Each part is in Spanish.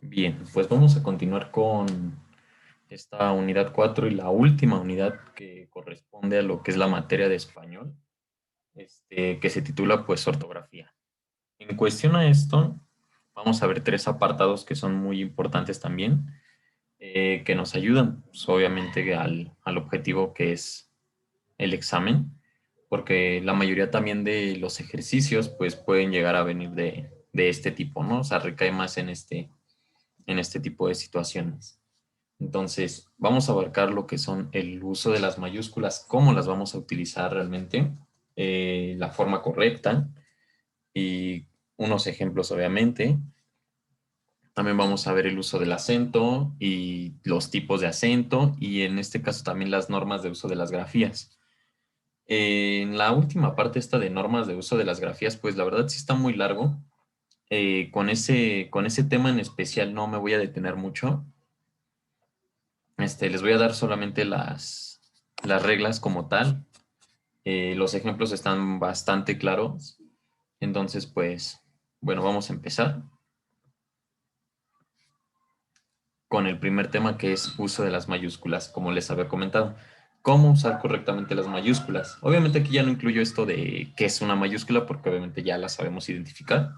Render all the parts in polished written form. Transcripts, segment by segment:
Bien, pues vamos a continuar con esta unidad 4 y la última unidad que corresponde a lo que es la materia de español, que se titula pues ortografía. En cuestión a esto, vamos a ver tres apartados que son muy importantes también, que nos ayudan pues, obviamente al objetivo que es el examen, porque la mayoría también de los ejercicios pues pueden llegar a venir de este tipo, ¿no? O sea, recae más en este tipo de situaciones. Entonces, vamos a abarcar lo que son el uso de las mayúsculas, cómo las vamos a utilizar realmente, la forma correcta y unos ejemplos, obviamente. También vamos a ver el uso del acento y los tipos de acento y en este caso también las normas de uso de las grafías. En la última parte esta de normas de uso de las grafías, pues la verdad sí está muy largo. Con ese tema en especial no me voy a detener mucho. Les voy a dar solamente las reglas como tal. Los ejemplos están bastante claros. Entonces, pues, bueno, vamos a empezar con el primer tema que es uso de las mayúsculas, como les había comentado. ¿Cómo usar correctamente las mayúsculas? Obviamente aquí ya no incluyo esto de qué es una mayúscula porque obviamente ya la sabemos identificar.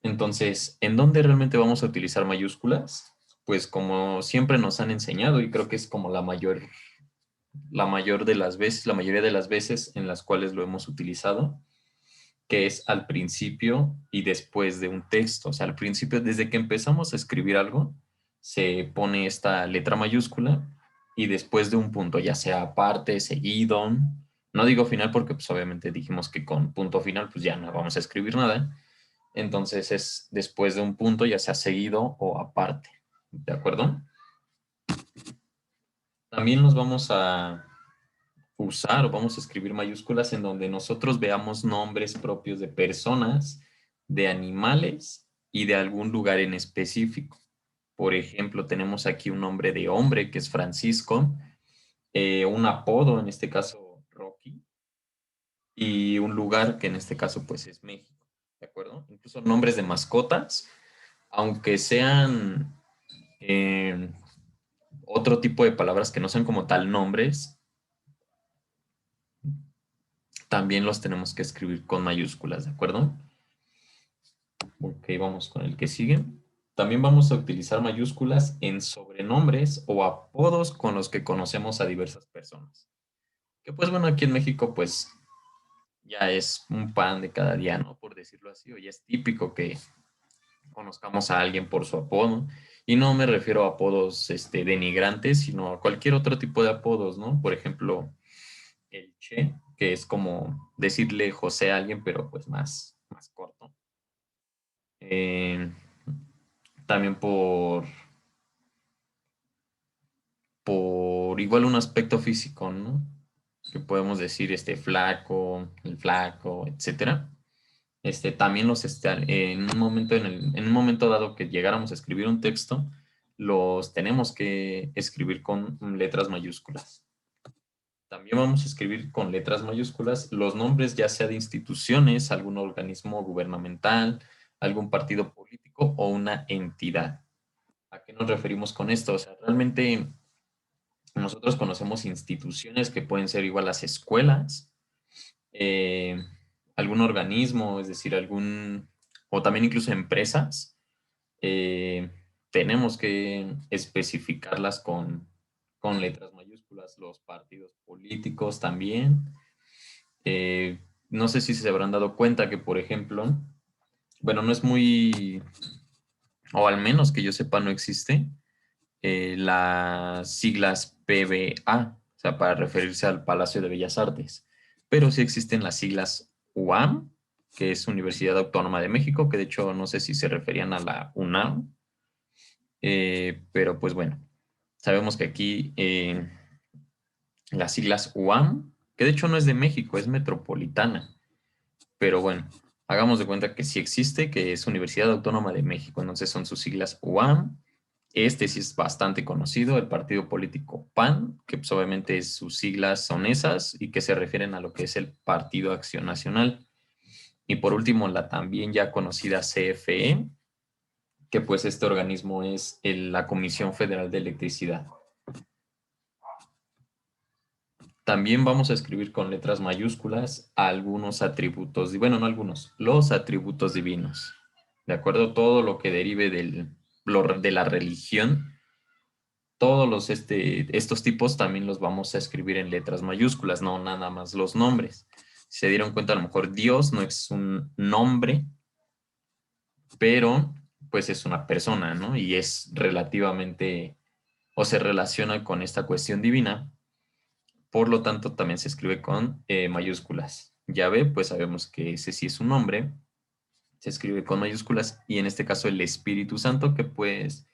Entonces, ¿en dónde realmente vamos a utilizar mayúsculas? Pues como siempre nos han enseñado y creo que es como la mayor de las veces, la mayoría de las veces en las cuales lo hemos utilizado, que es al principio y después de un texto. O sea, al principio, desde que empezamos a escribir algo, se pone esta letra mayúscula y después de un punto, ya sea aparte, seguido. No digo final porque pues obviamente dijimos que con punto final pues ya no vamos a escribir nada. Entonces es después de un punto, ya sea seguido o aparte. ¿De acuerdo? También nos vamos a usar o vamos a escribir mayúsculas en donde nosotros veamos nombres propios de personas, de animales y de algún lugar en específico. Por ejemplo, tenemos aquí un nombre de hombre que es Francisco, un apodo, en este caso Rocky, y un lugar que en este caso pues es México. ¿De acuerdo? Incluso nombres de mascotas, aunque sean eh, otro tipo de palabras que no sean como tal nombres, también los tenemos que escribir con mayúsculas, ¿de acuerdo? Ok, vamos con el que sigue. También vamos a utilizar mayúsculas en sobrenombres o apodos con los que conocemos a diversas personas. Que pues bueno, aquí en México pues ya es un pan de cada día, ¿no? Por decirlo así, o ya es típico que conozcamos a alguien por su apodo. Y no me refiero a apodos denigrantes, sino a cualquier otro tipo de apodos, ¿no? Por ejemplo, el Che, que es como decirle José a alguien, pero pues más corto. Eh, también por igual un aspecto físico, ¿no? Que podemos decir flaco, el flaco, etcétera. También en un momento en un momento dado que llegáramos a escribir un texto, los tenemos que escribir con letras mayúsculas. También vamos a escribir con letras mayúsculas los nombres ya sea de instituciones, algún organismo gubernamental, algún partido político o una entidad. ¿A qué nos referimos con esto? O sea, realmente nosotros conocemos instituciones que pueden ser igual las escuelas, eh, algún organismo, es decir, o también incluso empresas. eh, Tenemos que especificarlas con letras mayúsculas, los partidos políticos también. Eh, no sé si se habrán dado cuenta que, por ejemplo, bueno, no es muy, o al menos que yo sepa, no existe las siglas PBA, o sea, para referirse al Palacio de Bellas Artes. Pero sí existen las siglas UAM, que es Universidad Autónoma de México, que de hecho no sé si se referían a la UNAM, pero pues bueno, sabemos que aquí las siglas UAM, que de hecho no es de México, es metropolitana, pero bueno, hagamos de cuenta que sí existe, que es Universidad Autónoma de México, entonces son sus siglas UAM. Sí es bastante conocido, el partido político PAN, que pues obviamente sus siglas son esas y que se refieren a lo que es el Partido Acción Nacional. Y por último, la también ya conocida CFE, que pues este organismo es la Comisión Federal de Electricidad. También vamos a escribir con letras mayúsculas algunos atributos, bueno, no algunos, los atributos divinos. ¿De acuerdo? Todo lo que derive de la religión, todos estos tipos también los vamos a escribir en letras mayúsculas, no nada más los nombres. Si se dieron cuenta, a lo mejor Dios no es un nombre, pero pues es una persona, ¿no? Y es relativamente, o se relaciona con esta cuestión divina, por lo tanto también se escribe con mayúsculas. Yahvé, pues sabemos que ese sí es un nombre, se escribe con mayúsculas, y en este caso el Espíritu Santo, que pues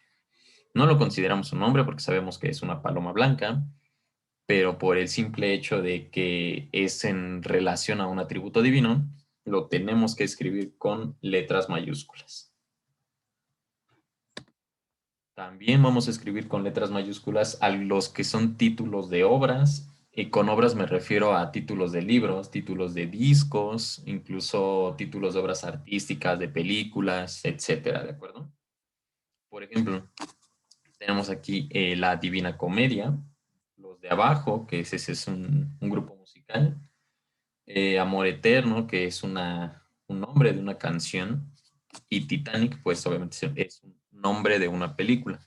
no lo consideramos un nombre porque sabemos que es una paloma blanca, pero por el simple hecho de que es en relación a un atributo divino, lo tenemos que escribir con letras mayúsculas. También vamos a escribir con letras mayúsculas a los que son títulos de obras. Y con obras me refiero a títulos de libros, títulos de discos, incluso títulos de obras artísticas, de películas, etcétera, ¿de acuerdo? Por ejemplo, tenemos aquí la Divina Comedia, Los de Abajo, que ese es un grupo musical, Amor Eterno, que es un nombre de una canción, y Titanic, pues obviamente es un nombre de una película.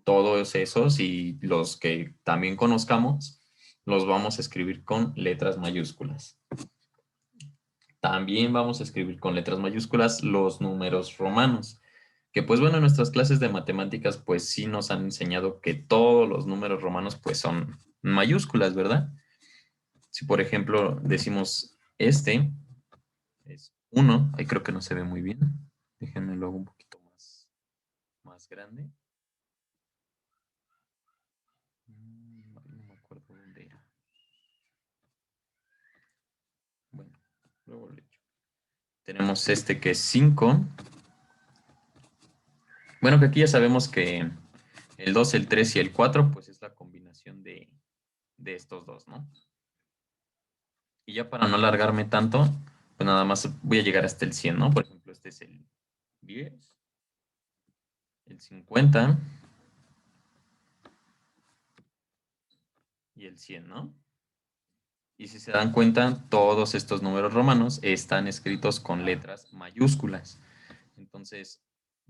Todos esos y los que también conozcamos, los vamos a escribir con letras mayúsculas. También vamos a escribir con letras mayúsculas los números romanos, que pues bueno, en nuestras clases de matemáticas pues sí nos han enseñado que todos los números romanos pues son mayúsculas, ¿verdad? Si por ejemplo decimos este es 1, ahí creo que no se ve muy bien, déjenme lo hago un poquito más grande. No me acuerdo dónde era. Bueno, luego lo he hecho. Tenemos este que es 5. Bueno, que aquí ya sabemos que el 2, el 3 y el 4, pues es la combinación de estos dos, ¿no? Y ya para no alargarme tanto, pues nada más voy a llegar hasta el 100, ¿no? Por ejemplo, este es el 10, el 50 y el 100, ¿no? Y si se dan cuenta, todos estos números romanos están escritos con letras mayúsculas. Entonces,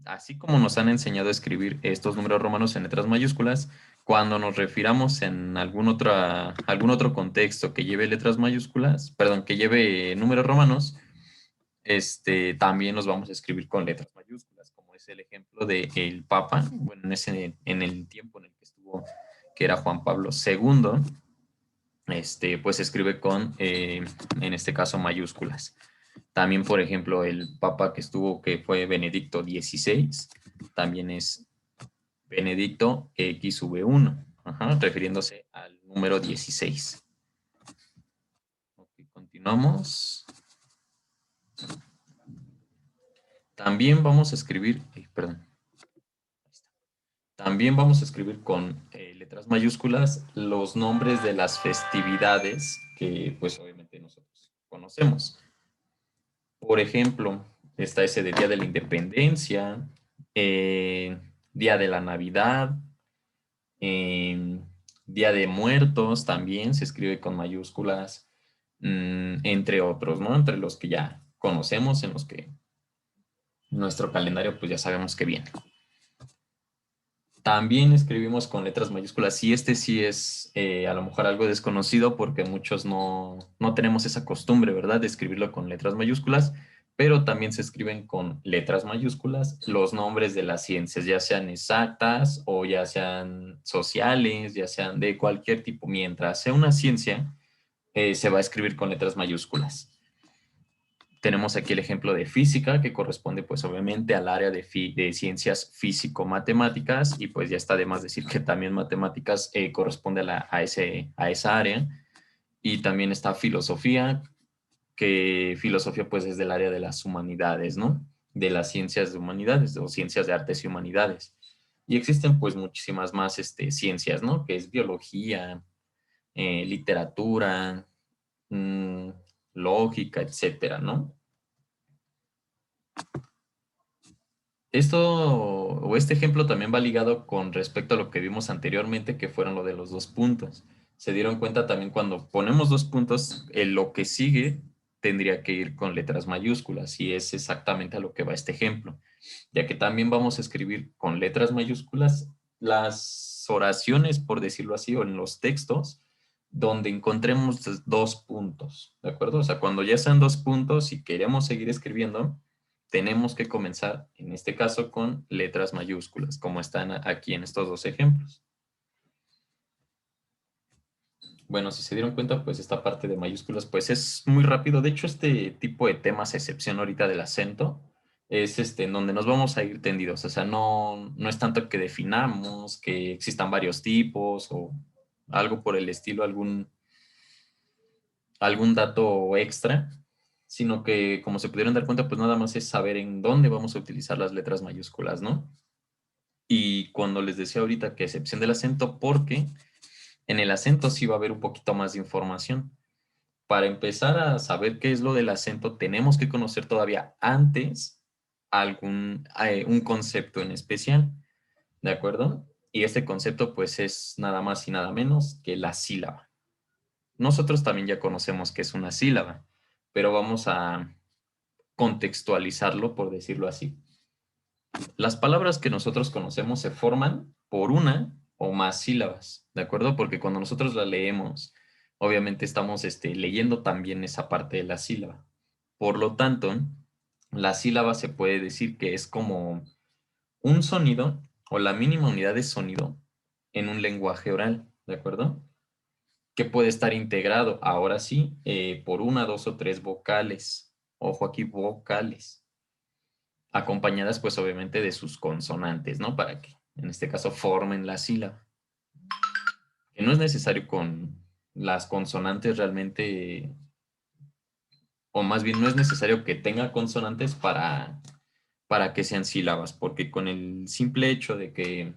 así como nos han enseñado a escribir estos números romanos en letras mayúsculas, cuando nos refiramos en algún otro contexto que lleve letras mayúsculas, perdón, que lleve números romanos, también los vamos a escribir con letras mayúsculas, como es el ejemplo del Papa, bueno, en el tiempo en el que estuvo, que era Juan Pablo II, pues se escribe con, en este caso, mayúsculas. También, por ejemplo, el papa que estuvo, que fue Benedicto XVI, también es Benedicto XV1, refiriéndose al número 16. Ok, continuamos. También vamos a escribir, perdón, también vamos a escribir con letras mayúsculas los nombres de las festividades que pues obviamente nosotros conocemos. Por ejemplo, está ese de Día de la Independencia, Día de la Navidad, eh, Día de Muertos también se escribe con mayúsculas, entre otros, ¿no? Entre los que ya conocemos, en los que nuestro calendario pues ya sabemos que viene. También escribimos con letras mayúsculas y este sí es a lo mejor algo desconocido porque muchos no tenemos esa costumbre, ¿verdad? De escribirlo con letras mayúsculas, pero también se escriben con letras mayúsculas los nombres de las ciencias, ya sean exactas o ya sean sociales, ya sean de cualquier tipo. Mientras sea una ciencia, se va a escribir con letras mayúsculas. Tenemos aquí el ejemplo de física, que corresponde pues obviamente al área de ciencias físico-matemáticas, y pues ya está de más decir que también matemáticas corresponde a esa área. Y también está filosofía, que filosofía pues es del área de las humanidades, ¿no? De las ciencias de humanidades o ciencias de artes y humanidades. Y existen pues muchísimas más ciencias, ¿no? Que es biología, literatura, mmm, lógica, etcétera, ¿no? Esto o este ejemplo también va ligado con respecto a lo que vimos anteriormente, que fueron lo de los dos puntos. Se dieron cuenta también cuando ponemos dos puntos, lo que sigue tendría que ir con letras mayúsculas y es exactamente a lo que va este ejemplo, ya que también vamos a escribir con letras mayúsculas las oraciones, por decirlo así, o en los textos donde encontremos dos puntos, ¿de acuerdo? O sea, cuando ya sean dos puntos y queremos seguir escribiendo, tenemos que comenzar, en este caso, con letras mayúsculas, como están aquí en estos dos ejemplos. Bueno, si se dieron cuenta, pues esta parte de mayúsculas, pues es muy rápido. De hecho, este tipo de temas, a excepción ahorita del acento, es en donde nos vamos a ir tendidos. O sea, no es tanto que definamos, que existan varios tipos o algo por el estilo, algún dato extra, sino que, como se pudieron dar cuenta, pues nada más es saber en dónde vamos a utilizar las letras mayúsculas, ¿no? Y cuando les decía ahorita que excepción del acento, porque en el acento sí va a haber un poquito más de información. Para empezar a saber qué es lo del acento, tenemos que conocer todavía antes un concepto en especial, ¿de acuerdo? Y este concepto pues es nada más y nada menos que la sílaba. Nosotros también ya conocemos qué es una sílaba, pero vamos a contextualizarlo, por decirlo así. Las palabras que nosotros conocemos se forman por una o más sílabas, ¿de acuerdo? Porque cuando nosotros la leemos, obviamente estamos leyendo también esa parte de la sílaba. Por lo tanto, la sílaba se puede decir que es como un sonido o la mínima unidad de sonido en un lenguaje oral, ¿de acuerdo? Que puede estar integrado, ahora sí, por una, dos o tres vocales. Ojo aquí, vocales acompañadas pues obviamente de sus consonantes, ¿no? Para que en este caso formen la sílaba. Que no es necesario con las consonantes realmente, o más bien no es necesario que tenga consonantes para que sean sílabas, porque con el simple hecho de que,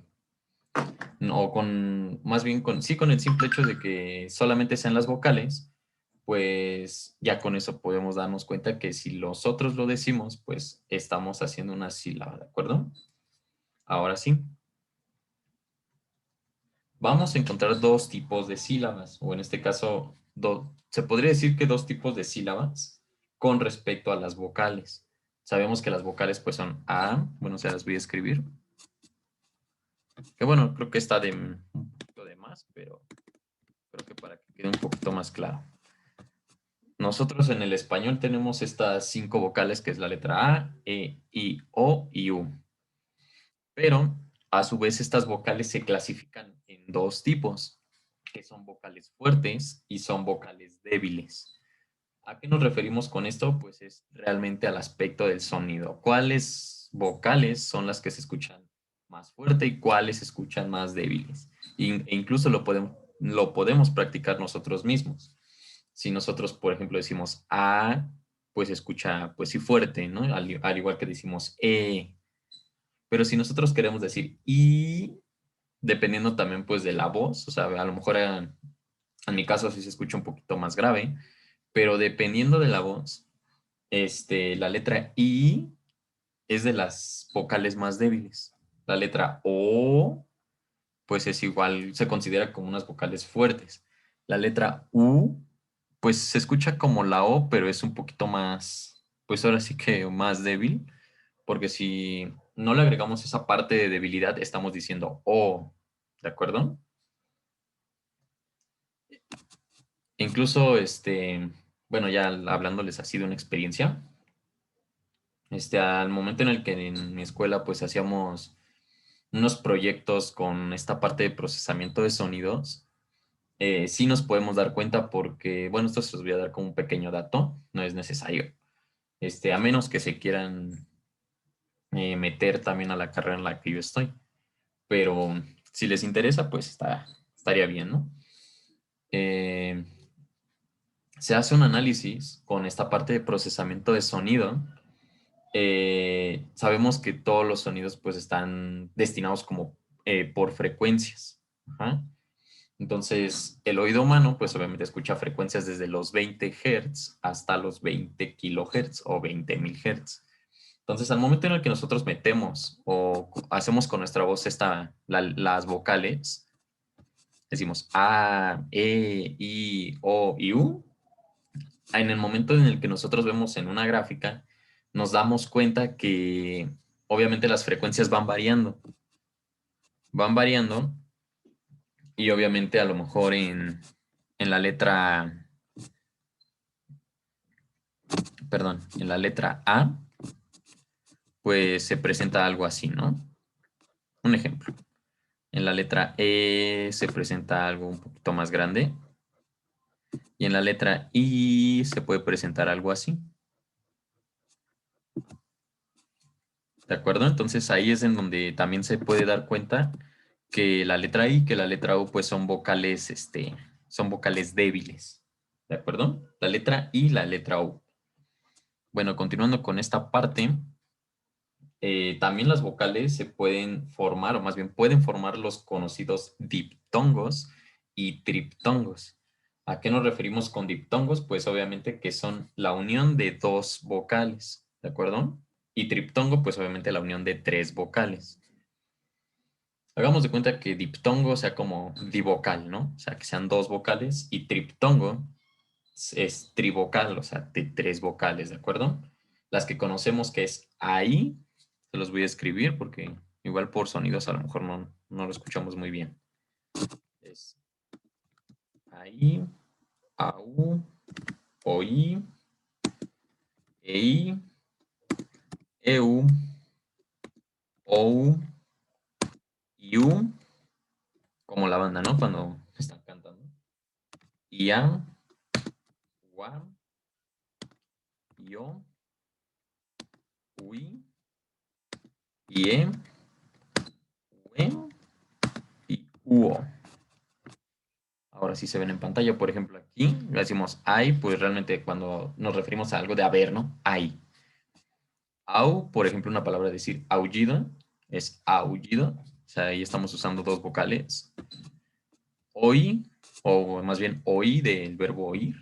no, con, más bien con, sí, con el simple hecho de que solamente sean las vocales, pues ya con eso podemos darnos cuenta que si nosotros lo decimos, pues estamos haciendo una sílaba, ¿de acuerdo? Ahora sí. Vamos a encontrar dos tipos de sílabas, o en este caso, se podría decir que dos tipos de sílabas con respecto a las vocales. Sabemos que las vocales pues son A, bueno, se las voy a escribir, que bueno, creo que está de un poquito de más, pero creo que para que quede un poquito más claro. Nosotros en el español tenemos estas cinco vocales, que es la letra A, E, I, O y U. Pero a su vez estas vocales se clasifican en dos tipos, que son vocales fuertes y son vocales débiles. ¿A qué nos referimos con esto? Pues es realmente al aspecto del sonido. ¿Cuáles vocales son las que se escuchan más fuerte y cuáles se escuchan más débiles? E incluso lo podemos practicar nosotros mismos. Si nosotros, por ejemplo, decimos A, pues se escucha, pues sí, fuerte, ¿no? Al igual que decimos E. Pero si nosotros queremos decir I, dependiendo también pues de la voz, o sea, a lo mejor en mi caso sí se escucha un poquito más grave, pero dependiendo de la voz, la letra I es de las vocales más débiles. La letra O, pues es igual, se considera como unas vocales fuertes. La letra U, pues se escucha como la O, pero es un poquito más, pues ahora sí que más débil, porque si no le agregamos esa parte de debilidad, estamos diciendo O, ¿de acuerdo? Incluso, bueno, ya hablándoles así de una experiencia, al momento en el que en mi escuela pues hacíamos unos proyectos con esta parte de procesamiento de sonidos, sí nos podemos dar cuenta porque, bueno, esto se los voy a dar como un pequeño dato, no es necesario, a menos que se quieran meter también a la carrera en la que yo estoy, pero si les interesa, pues estaría bien, ¿no? Eh, Se hace un análisis con esta parte de procesamiento de sonido. Sabemos que todos los sonidos pues están destinados como por frecuencias. Ajá. Entonces, el oído humano pues obviamente escucha frecuencias desde los 20 Hz hasta los 20 kHz o 20.000 Hz. Entonces, al momento en el que nosotros metemos o hacemos con nuestra voz las vocales, decimos A, E, I, O y U, en el momento en el que nosotros vemos en una gráfica, nos damos cuenta que obviamente las frecuencias van variando y obviamente a lo mejor en la letra, perdón, en la letra A, pues se presenta algo así, ¿no? Un ejemplo. En la letra E se presenta algo un poquito más grande y en la letra I se puede presentar algo así. ¿De acuerdo? Entonces ahí es en donde también se puede dar cuenta que la letra I, que la letra U, pues son vocales débiles. ¿De acuerdo? La letra I y la letra U. Bueno, continuando con esta parte, también las vocales se pueden formar, o más bien pueden formar los conocidos diptongos y triptongos. ¿A qué nos referimos con diptongos? Pues obviamente que son la unión de dos vocales, ¿de acuerdo? Y triptongo, pues obviamente la unión de tres vocales. Hagamos de cuenta que diptongo sea como divocal, ¿no? O sea, que sean dos vocales y triptongo es trivocal, o sea, de tres vocales, ¿de acuerdo? Las que conocemos que es ahí, se los voy a escribir porque igual por sonidos a lo mejor no lo escuchamos muy bien. Es ahí, au, oí, ei, eu, ou, iu, como la banda, ¿no? Cuando están cantando. Ia, ua, yo, ui, ie, ue y uo. Ahora sí se ven en pantalla, por ejemplo, aquí le decimos hay, pues realmente cuando nos referimos a algo de haber, ¿no? Hay. Au, por ejemplo, una palabra decir aullido, es aullido, o sea, ahí estamos usando dos vocales. Oí, o más bien oí del verbo oír.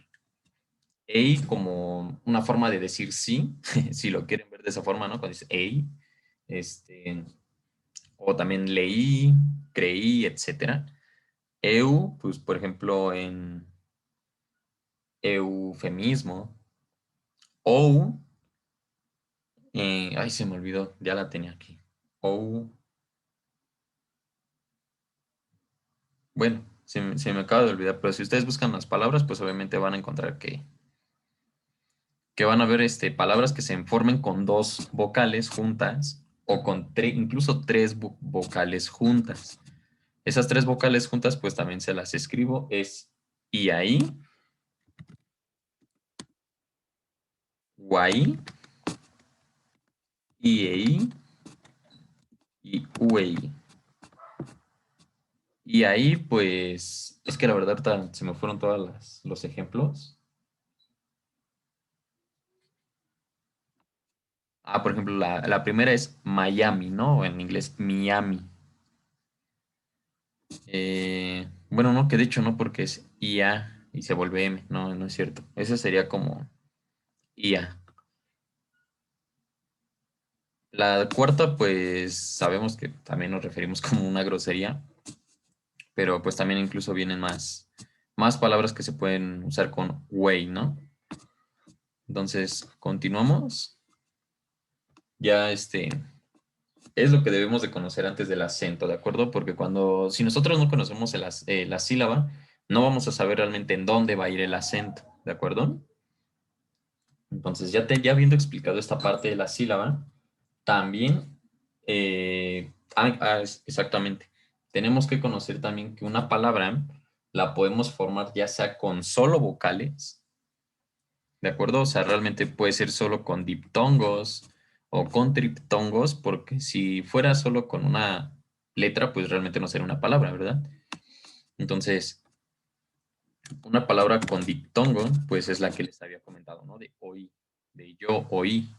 Ei como una forma de decir sí, si lo quieren ver de esa forma, ¿no? Cuando dice ei, este, o también leí, creí, etcétera. Eu, pues por ejemplo, en eufemismo, ou, ay, se me olvidó, ya la tenía aquí. Ou, bueno, se me acaba de olvidar, pero si ustedes buscan las palabras, pues obviamente van a encontrar que van a ver palabras que se formen con dos vocales juntas o con incluso tres vocales juntas. Esas tres vocales juntas, pues también se las escribo, es y ahí, guay, iei y uei. Y ahí, pues, es que la verdad se me fueron todos los ejemplos. Ah, por ejemplo, la primera es Miami, ¿no? En inglés, Miami. Bueno, no, que de hecho no, porque es IA y se vuelve M. No, no es cierto. Esa sería como IA. La cuarta, pues, sabemos que también nos referimos como una grosería, pero pues también incluso vienen más palabras que se pueden usar con way, ¿no? Entonces, continuamos. Ya es lo que debemos de conocer antes del acento, ¿de acuerdo? Porque si nosotros no conocemos la sílaba, no vamos a saber realmente en dónde va a ir el acento, ¿de acuerdo? Entonces, ya habiendo explicado esta parte de la sílaba, también, exactamente, tenemos que conocer también que una palabra la podemos formar ya sea con solo vocales, ¿de acuerdo? O sea, realmente puede ser solo con diptongos o con triptongos, porque si fuera solo con una letra, pues realmente no sería una palabra, ¿verdad? Entonces, una palabra con diptongo, pues es la que les había comentado, ¿no? De oí, de yo oí.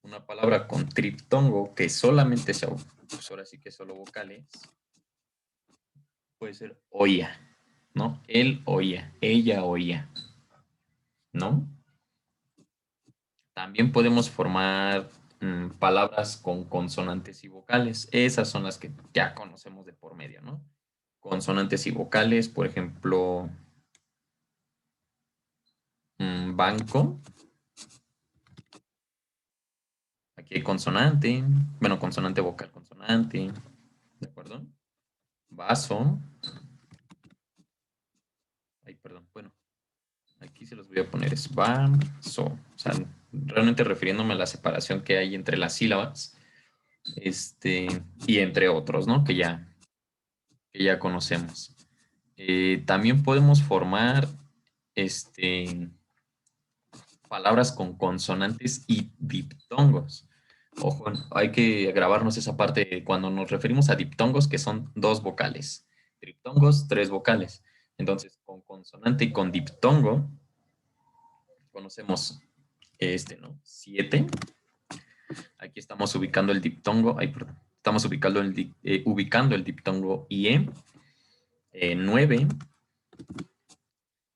Una palabra con triptongo que solamente sea, pues ahora sí que solo vocales, puede ser oía, ¿no? Él oía, ella oía, ¿no? También podemos formar palabras con consonantes y vocales. Esas son las que ya conocemos de por medio, ¿no? Consonantes y vocales, por ejemplo, banco. Aquí hay consonante, bueno, consonante vocal, consonante, ¿de acuerdo? Vaso. Ay, perdón, bueno, aquí se los voy a poner es vaso. O sea, realmente refiriéndome a la separación que hay entre las sílabas, y entre otros, ¿no? Que ya conocemos. También podemos formar, este, palabras con consonantes y diptongos. Ojo, hay que grabarnos esa parte cuando nos referimos a diptongos, que son dos vocales. Triptongos, tres vocales. Entonces, con consonante y con diptongo, conocemos ¿no? Siete. Aquí estamos ubicando el diptongo, ay, perdón. Estamos ubicando el diptongo IE. 9.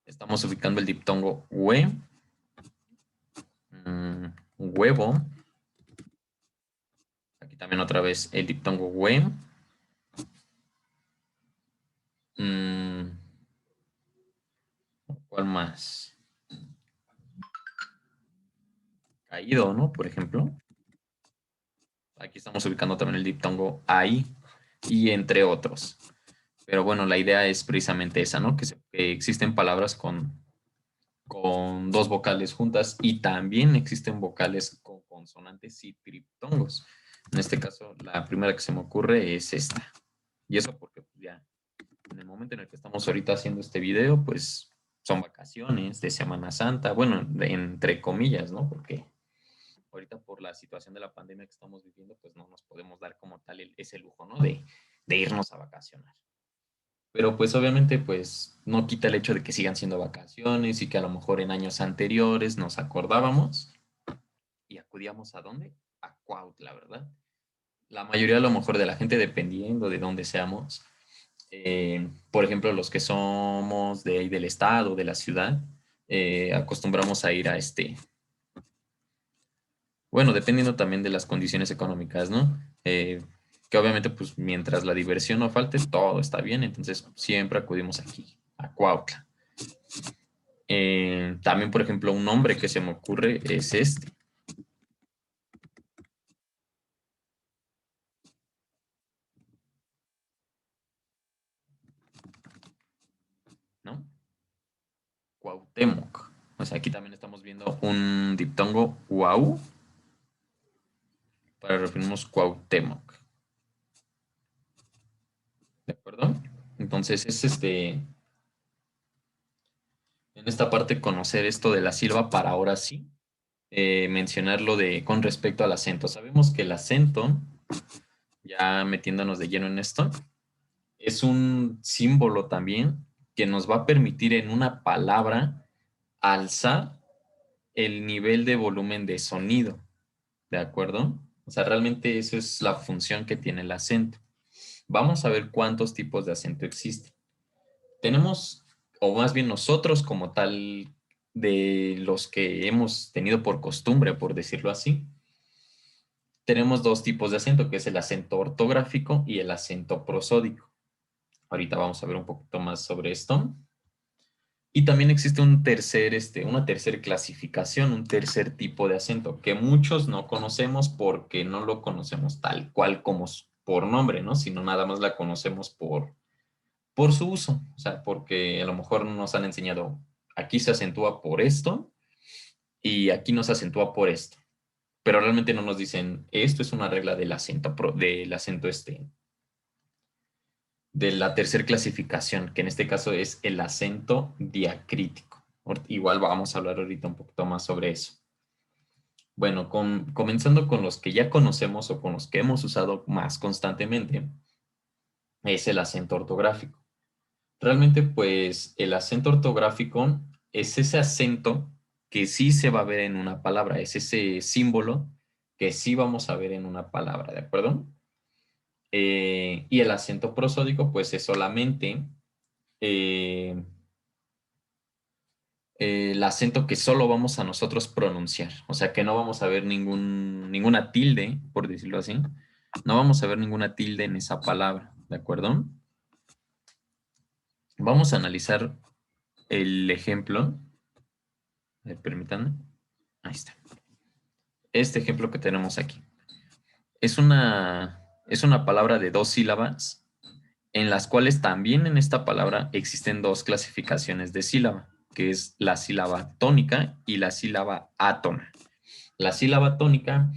Estamos ubicando el diptongo UE. Huevo. Aquí también otra vez el diptongo we. ¿Cuál más? Caído, ¿no? Por ejemplo. Aquí estamos ubicando también el diptongo ahí y entre otros. Pero bueno, la idea es precisamente esa, ¿no? Que existen palabras con dos vocales juntas y también existen vocales con consonantes y triptongos. En este caso, la primera que se me ocurre es esta. Y eso porque pues, ya en el momento en el que estamos ahorita haciendo este video, pues son vacaciones de Semana Santa, bueno, entre comillas, ¿no? Porque ahorita por la situación de la pandemia que estamos viviendo, pues no nos podemos dar como tal ese lujo, ¿no? De irnos a vacacionar. Pero pues obviamente pues no quita el hecho de que sigan siendo vacaciones y que a lo mejor en años anteriores nos acordábamos y acudíamos a dónde? A Cuautla, ¿verdad? La mayoría a lo mejor de la gente, dependiendo de dónde seamos, por ejemplo, los que somos de ahí del estado, de la ciudad, acostumbramos a ir a bueno, dependiendo también de las condiciones económicas, ¿no? Que obviamente, pues mientras la diversión no falte, todo está bien, entonces siempre acudimos aquí, a Cuautla. También, por ejemplo, un nombre que se me ocurre es ¿no? Cuauhtémoc. O sea, aquí también estamos viendo un diptongo wow para referirnos Cuauhtémoc. ¿De acuerdo? Entonces es en esta parte conocer esto de la sílaba para ahora sí mencionarlo con respecto al acento. Sabemos que el acento, ya metiéndonos de lleno en esto, es un símbolo también que nos va a permitir en una palabra alzar el nivel de volumen de sonido, ¿de acuerdo? O sea, realmente eso es la función que tiene el acento. Vamos a ver cuántos tipos de acento existen. Tenemos, o más bien nosotros como tal, de los que hemos tenido por costumbre, por decirlo así, tenemos dos tipos de acento, que es el acento ortográfico y el acento prosódico. Ahorita vamos a ver un poquito más sobre esto. Y también existe una tercera clasificación, un tercer tipo de acento, que muchos no conocemos porque no lo conocemos tal cual como por nombre, ¿no? Sino nada más la conocemos por su uso. O sea, porque a lo mejor nos han enseñado, aquí se acentúa por esto y aquí no se acentúa por esto. Pero realmente no nos dicen, esto es una regla del acento de la tercera clasificación, que en este caso es el acento diacrítico. Igual vamos a hablar ahorita un poquito más sobre eso. Bueno, comenzando con los que ya conocemos o con los que hemos usado más constantemente, es el acento ortográfico. Realmente, pues, el acento ortográfico es ese acento que sí se va a ver en una palabra, es ese símbolo que sí vamos a ver en una palabra, ¿de acuerdo? Y el acento prosódico, pues, es solamente eh, el acento que solo vamos a nosotros pronunciar. O sea que no vamos a ver ninguna tilde, por decirlo así. No vamos a ver ninguna tilde en esa palabra, ¿de acuerdo? Vamos a analizar el ejemplo. A ver, permítanme. Ahí está. Este ejemplo que tenemos aquí. Es una palabra de 2 sílabas, en las cuales también en esta palabra existen 2 clasificaciones de sílaba, que es la sílaba tónica y la sílaba átona. La sílaba tónica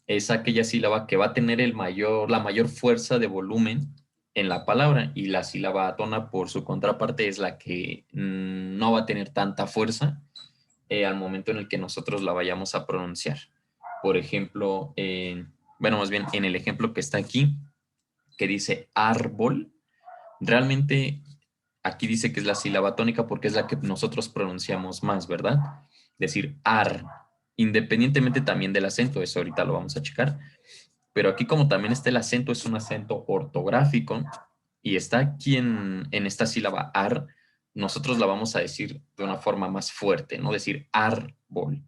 es aquella sílaba que va a tener la mayor fuerza de volumen en la palabra, y la sílaba átona, por su contraparte, es la que no va a tener tanta fuerza al momento en el que nosotros la vayamos a pronunciar. Por ejemplo, bueno, más bien en el ejemplo que está aquí, que dice árbol, realmente aquí dice que es la sílaba tónica porque es la que nosotros pronunciamos más, ¿verdad? Decir ar, independientemente también del acento, eso ahorita lo vamos a checar, pero aquí como también está el acento, es un acento ortográfico y está aquí en esta sílaba ar, nosotros la vamos a decir de una forma más fuerte, ¿no? Decir árbol.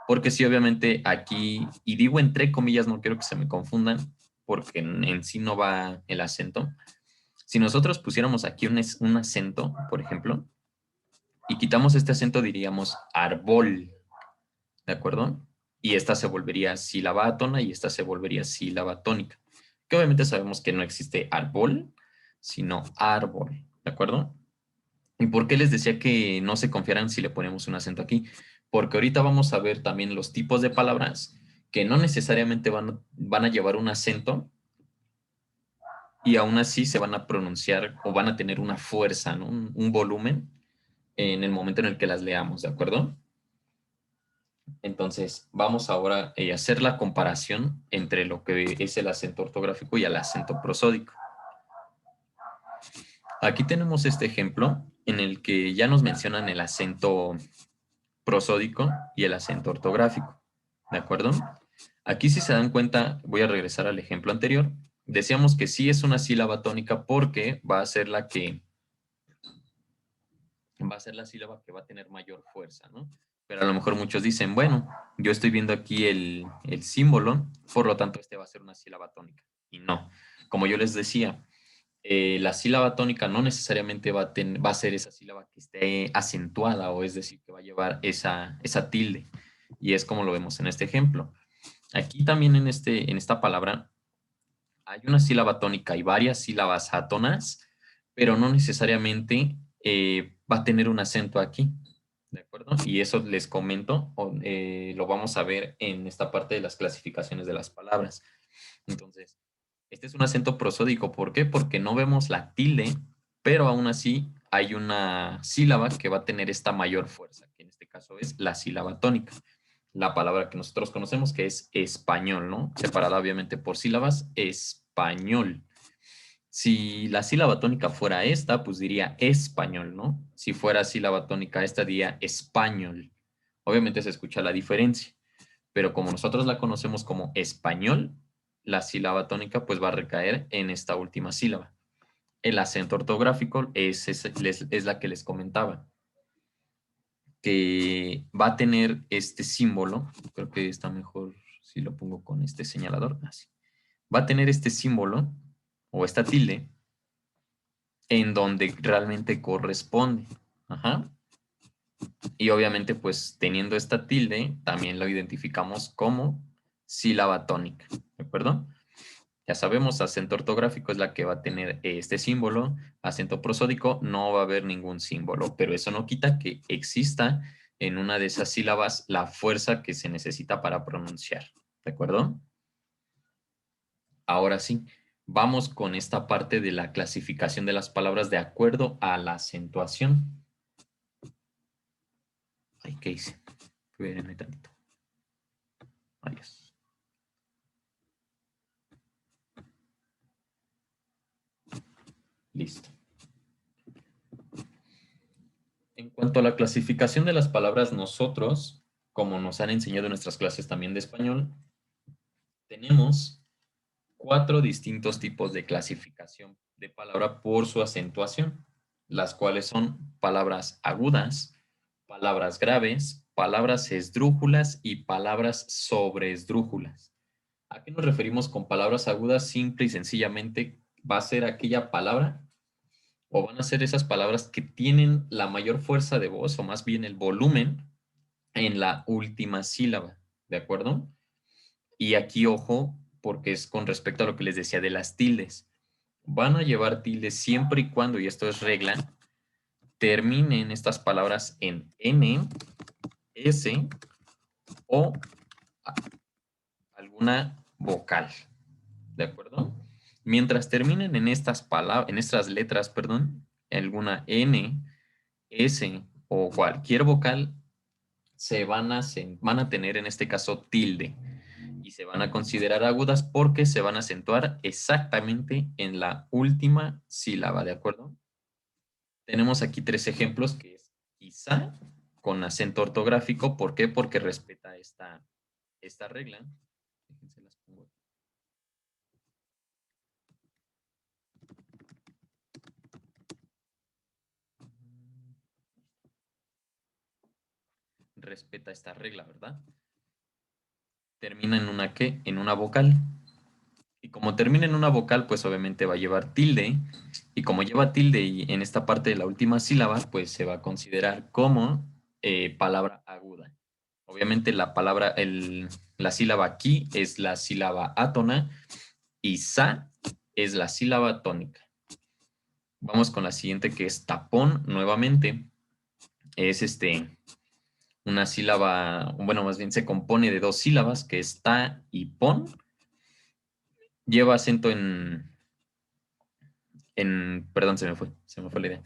Porque sí, obviamente aquí, y digo entre comillas, no quiero que se me confundan, porque en sí no va el acento. Si nosotros pusiéramos aquí un acento, por ejemplo, y quitamos este acento, diríamos árbol, ¿de acuerdo? Y esta se volvería sílaba átona y esta se volvería sílaba tónica. Que obviamente sabemos que no existe árbol, sino árbol, ¿de acuerdo? ¿Y por qué les decía que no se confiaran si le ponemos un acento aquí? Porque ahorita vamos a ver también los tipos de palabras que no necesariamente van a llevar un acento y aún así se van a pronunciar o van a tener una fuerza, ¿no? Un volumen en el momento en el que las leamos, ¿de acuerdo? Entonces, vamos ahora a hacer la comparación entre lo que es el acento ortográfico y el acento prosódico. Aquí tenemos este ejemplo en el que ya nos mencionan el acento prosódico y el acento ortográfico, ¿de acuerdo? Aquí si se dan cuenta, voy a regresar al ejemplo anterior, decíamos que sí es una sílaba tónica porque va a ser la sílaba que va a tener mayor fuerza, ¿no? Pero a lo mejor muchos dicen, bueno, yo estoy viendo aquí el símbolo, por lo tanto este va a ser una sílaba tónica. Y no, como yo les decía, la sílaba tónica no necesariamente va a ser esa sílaba que esté acentuada, o es decir, que va a llevar esa tilde. Y es como lo vemos en este ejemplo. Aquí también en esta palabra hay una sílaba tónica y varias sílabas átonas, pero no necesariamente va a tener un acento aquí, ¿de acuerdo? Y eso les comento, lo vamos a ver en esta parte de las clasificaciones de las palabras. Entonces, este es un acento prosódico. ¿Por qué? Porque no vemos la tilde, pero aún así hay una sílaba que va a tener esta mayor fuerza, que en este caso es la sílaba tónica. La palabra que nosotros conocemos, que es español, ¿no? Separada obviamente por sílabas, español. Si la sílaba tónica fuera esta, pues diría español, ¿no? Si fuera sílaba tónica esta, diría español. Obviamente se escucha la diferencia, pero como nosotros la conocemos como español, la sílaba tónica pues va a recaer en esta última sílaba. El acento ortográfico es la que les comentaba, que va a tener este símbolo, creo que está mejor si lo pongo con este señalador, así. Va a tener este símbolo o esta tilde en donde realmente corresponde. Ajá. Y obviamente, pues teniendo esta tilde, también lo identificamos como sílaba tónica, ¿de acuerdo? Ya sabemos, acento ortográfico es la que va a tener este símbolo, acento prosódico no va a haber ningún símbolo, pero eso no quita que exista en una de esas sílabas la fuerza que se necesita para pronunciar, ¿de acuerdo? Ahora sí, vamos con esta parte de la clasificación de las palabras de acuerdo a la acentuación. Ay, ¿qué hice? Espérenme tantito. Adiós. Listo. En cuanto a la clasificación de las palabras, nosotros, como nos han enseñado en nuestras clases también de español, tenemos 4 distintos tipos de clasificación de palabra por su acentuación, las cuales son palabras agudas, palabras graves, palabras esdrújulas y palabras sobreesdrújulas. ¿A qué nos referimos con palabras agudas? Simple y sencillamente va a ser aquella palabra o van a ser esas palabras que tienen la mayor fuerza de voz o más bien el volumen en la última sílaba, ¿de acuerdo? Y aquí, ojo, porque es con respecto a lo que les decía de las tildes. Van a llevar tildes siempre y cuando, y esto es regla, terminen estas palabras en N, S o alguna vocal, ¿de acuerdo? Mientras terminen en estas palabras, en estas letras, perdón, alguna N, S o cualquier vocal, van a tener en este caso tilde y se van a considerar agudas porque se van a acentuar exactamente en la última sílaba, ¿de acuerdo? Tenemos aquí tres ejemplos que es quizá con acento ortográfico. ¿Por qué? Porque respeta esta regla. Déjense las pongo aquí. Respeta esta regla, ¿verdad? Termina en una ¿qué? En una vocal. Y como termina en una vocal, pues obviamente va a llevar tilde. Y como lleva tilde y en esta parte de la última sílaba, pues se va a considerar como palabra aguda. Obviamente la palabra, la sílaba aquí es la sílaba átona y sa es la sílaba tónica. Vamos con la siguiente que es tapón nuevamente. Es una sílaba, bueno, más bien se compone de dos sílabas que es ta y pon. Lleva acento perdón, se me fue la idea.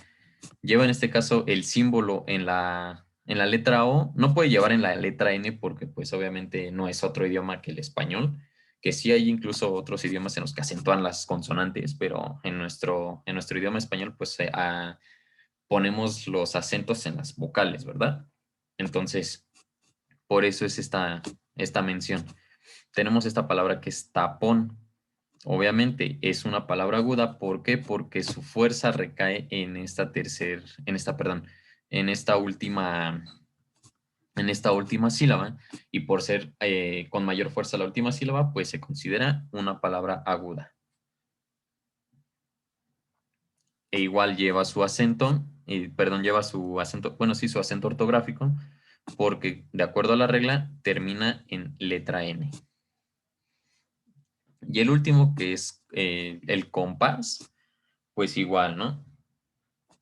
Lleva en este caso el símbolo en la letra O. No puede llevar en la letra N porque pues obviamente no es otro idioma que el español, que sí hay incluso otros idiomas en los que acentúan las consonantes, pero en nuestro idioma español pues ponemos los acentos en las vocales, ¿verdad? Entonces, por eso es esta mención. Tenemos esta palabra que es tapón. Obviamente es una palabra aguda. ¿Por qué? Porque su fuerza recae perdón, en en esta última sílaba y por ser con mayor fuerza la última sílaba, pues se considera una palabra aguda. E igual lleva su acento, perdón, lleva su acento, bueno, sí, su acento ortográfico, porque de acuerdo a la regla termina en letra N. Y el último, que es el compás, pues igual, ¿no?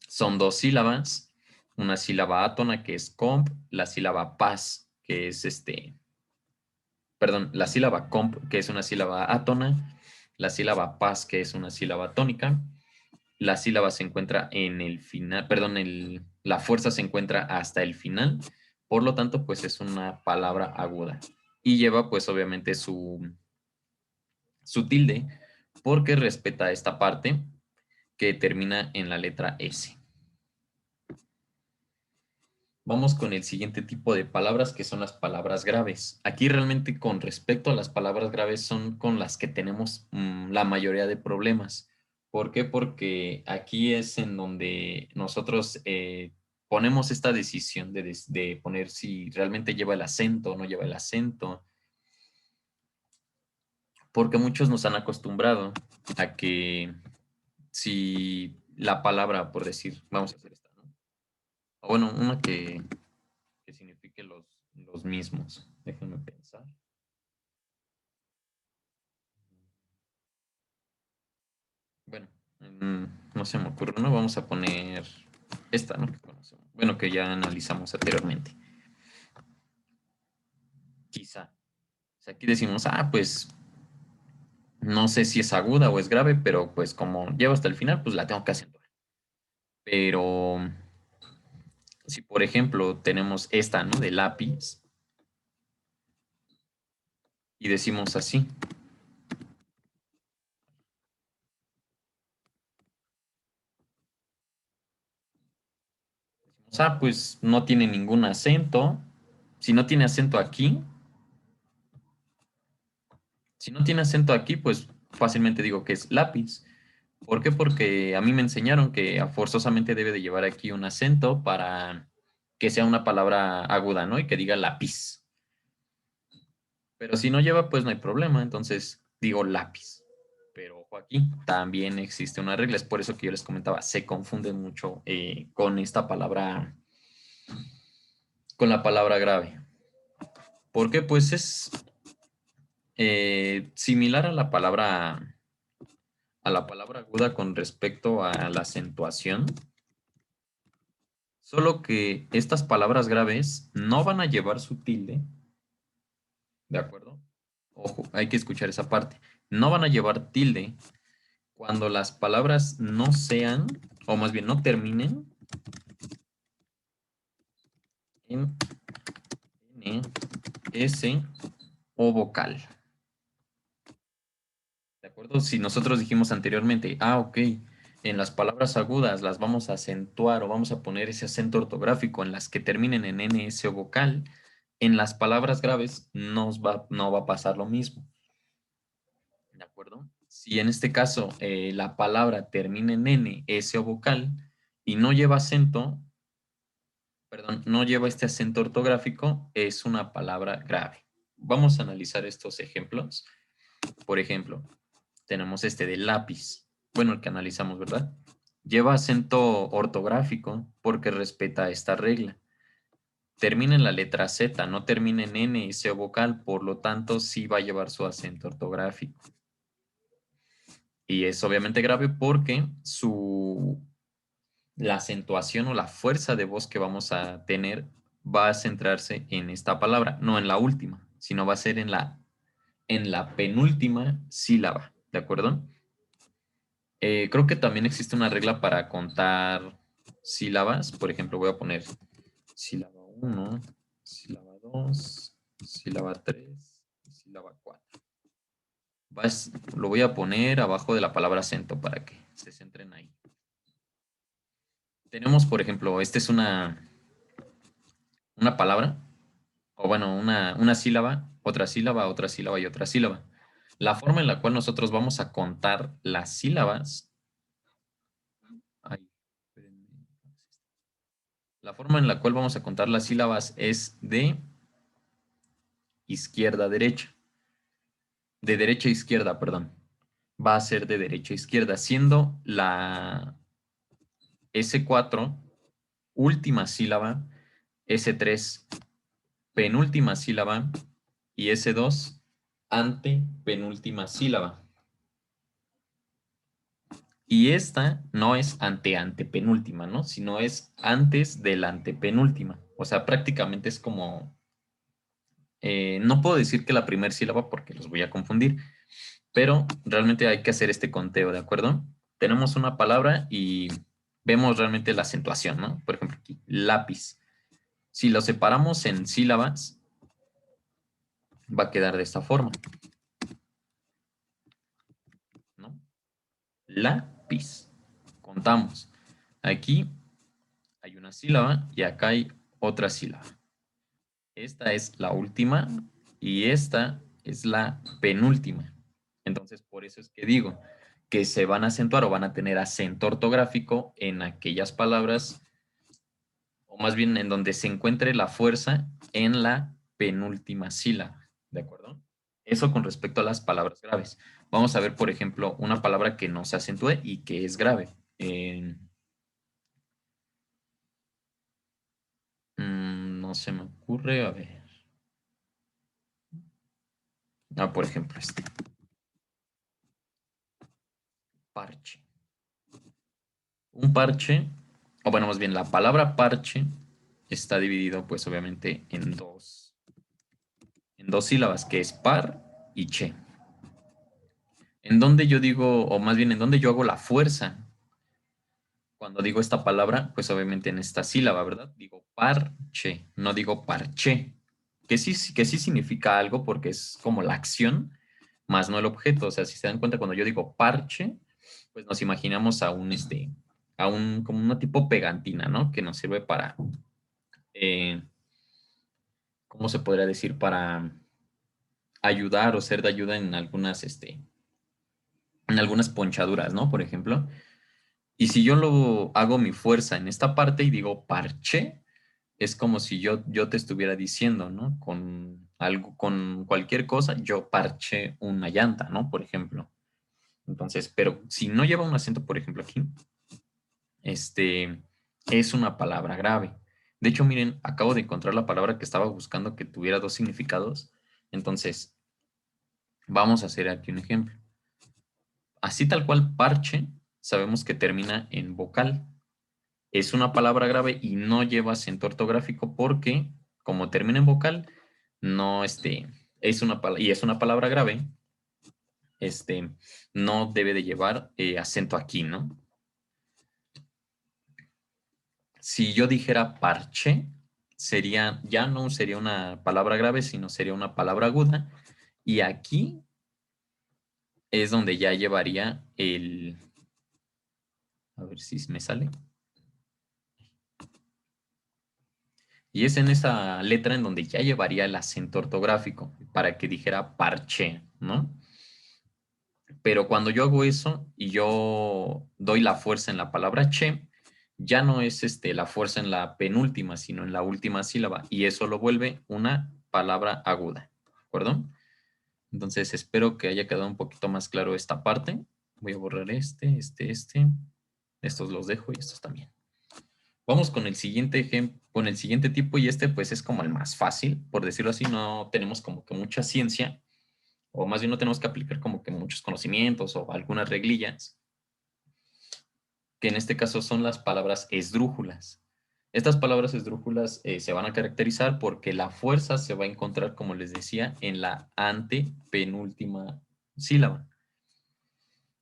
Son dos sílabas, una sílaba átona que es comp, la sílaba pas, que es perdón, la sílaba comp, que es una sílaba átona, la sílaba pas, que es una sílaba tónica. La sílaba se encuentra en el final, perdón, la fuerza se encuentra hasta el final, por lo tanto, pues es una palabra aguda. Y lleva, pues obviamente, su tilde, porque respeta esta parte que termina en la letra S. Vamos con el siguiente tipo de palabras que son las palabras graves. Aquí realmente con respecto a las palabras graves son con las que tenemos la mayoría de problemas. ¿Por qué? Porque aquí es en donde nosotros ponemos esta decisión de poner si realmente lleva el acento o no lleva el acento. Porque muchos nos han acostumbrado a que si la palabra, por decir, vamos a hacer esta, ¿no? O bueno, una que signifique los mismos. Déjenme pensar. Bueno, no se me ocurre, ¿no? Vamos a poner esta, ¿no? Que conocemos. Bueno, que ya analizamos anteriormente. Quizá. O sea, aquí decimos, pues no sé si es aguda o es grave, pero pues como llevo hasta el final, pues la tengo que acentuar. Pero si por ejemplo tenemos esta, ¿no? De lápiz y decimos así. Pues no tiene ningún acento. Si no tiene acento aquí, si no tiene acento aquí, pues fácilmente digo que es lápiz. ¿Por qué? Porque a mí me enseñaron que forzosamente debe de llevar aquí un acento para que sea una palabra aguda, ¿no? Y que diga lápiz. Pero si no lleva, pues no hay problema. Entonces digo lápiz. Pero ojo aquí, también existe una regla. Es por eso que yo les comentaba, se confunden mucho con esta palabra, con la palabra grave. Porque pues es similar a la palabra aguda con respecto a la acentuación. Solo que estas palabras graves no van a llevar su tilde, ¿de acuerdo? Ojo, hay que escuchar esa parte. No van a llevar tilde cuando las palabras no sean, o más bien no terminen en N, S o vocal. ¿De acuerdo? Si nosotros dijimos anteriormente, ok, en las palabras agudas las vamos a acentuar o vamos a poner ese acento ortográfico en las que terminen en N, S o vocal, en las palabras graves no va a pasar lo mismo. ¿De acuerdo? Si en este caso la palabra termina en N, S o vocal y no lleva acento, perdón, no lleva este acento ortográfico, es una palabra grave. Vamos a analizar estos ejemplos. Por ejemplo, tenemos este de lápiz. Bueno, el que analizamos, ¿verdad? Lleva acento ortográfico porque respeta esta regla. Termina en la letra Z, no termina en N, S o vocal, por lo tanto sí va a llevar su acento ortográfico. Y es obviamente grave porque la acentuación o la fuerza de voz que vamos a tener va a centrarse en esta palabra, no en la última, sino va a ser en la penúltima sílaba, ¿de acuerdo? Creo que también existe una regla para contar sílabas. Por ejemplo, voy a poner sílaba 1, sílaba 2, sílaba 3, sílaba 4. Lo voy a poner abajo de la palabra acento para que se centren ahí. Tenemos, por ejemplo, esta es una palabra, o bueno, una sílaba, otra sílaba y otra sílaba. La forma en la cual nosotros vamos a contar las sílabas, ay, la forma en la cual vamos a contar las sílabas es de izquierda a derecha, de derecha a izquierda, perdón. Va a ser de derecha a izquierda, siendo la S4 última sílaba, S3 penúltima sílaba y S2 antepenúltima sílaba. Y esta no es antepenúltima, ¿no? Sino es antes de la antepenúltima. O sea, prácticamente es como, no puedo decir que la primera sílaba porque los voy a confundir, pero realmente hay que hacer este conteo, ¿de acuerdo? Tenemos una palabra y vemos realmente la acentuación, ¿no? Por ejemplo, aquí, lápiz. Si lo separamos en sílabas, va a quedar de esta forma, ¿no? Lápiz. Contamos. Aquí hay una sílaba y acá hay otra sílaba. Esta es la última y esta es la penúltima. Entonces, por eso es que digo que se van a acentuar o van a tener acento ortográfico en aquellas palabras, o más bien en donde se encuentre la fuerza en la penúltima sílaba. ¿De acuerdo? Eso con respecto a las palabras graves. Vamos a ver, por ejemplo, una palabra que no se acentúe y que es grave. No se me ocurre, a ver. Por ejemplo, este. Parche. Un parche, o bueno, más bien la palabra parche está dividido pues obviamente en dos sílabas, que es par y che. En donde yo digo, o más bien en donde yo hago la fuerza cuando digo esta palabra, pues obviamente en esta sílaba, ¿verdad? Digo parche, no digo parche, que sí significa algo porque es como la acción, más no el objeto. O sea, si se dan cuenta, cuando yo digo parche, pues nos imaginamos como una tipo pegantina, ¿no? Que nos sirve para, eh, ¿cómo se podría decir? Para ayudar o ser de ayuda en algunas ponchaduras, ¿no? Por ejemplo. Y si yo lo hago mi fuerza en esta parte y digo parche, es como si yo te estuviera diciendo, ¿no? Con algo, con cualquier cosa, yo parché una llanta, ¿no? Por ejemplo. Entonces, pero si no lleva un acento, por ejemplo, aquí, es una palabra grave. De hecho, miren, acabo de encontrar la palabra que estaba buscando que tuviera dos significados. Entonces, vamos a hacer aquí un ejemplo. Así tal cual, parche, sabemos que termina en vocal. Es una palabra grave y no lleva acento ortográfico porque, como termina en vocal, no, es una palabra grave, no debe de llevar acento aquí, ¿no? Si yo dijera parche, ya no sería una palabra grave, sino sería una palabra aguda. Y aquí es donde ya llevaría a ver si me sale. Y es en esa letra en donde ya llevaría el acento ortográfico para que dijera parche, ¿no? Pero cuando yo hago eso y yo doy la fuerza en la palabra che, ya no es la fuerza en la penúltima, sino en la última sílaba. Y eso lo vuelve una palabra aguda. ¿De acuerdo? Entonces espero que haya quedado un poquito más claro esta parte. Voy a borrar este. Estos los dejo y estos también. Vamos con el siguiente ejemplo, con el siguiente tipo y pues es como el más fácil, por decirlo así, no tenemos como que mucha ciencia, o más bien no tenemos que aplicar como que muchos conocimientos o algunas reglillas, que en este caso son las palabras esdrújulas. Estas palabras esdrújulas se van a caracterizar porque la fuerza se va a encontrar, como les decía, en la antepenúltima sílaba.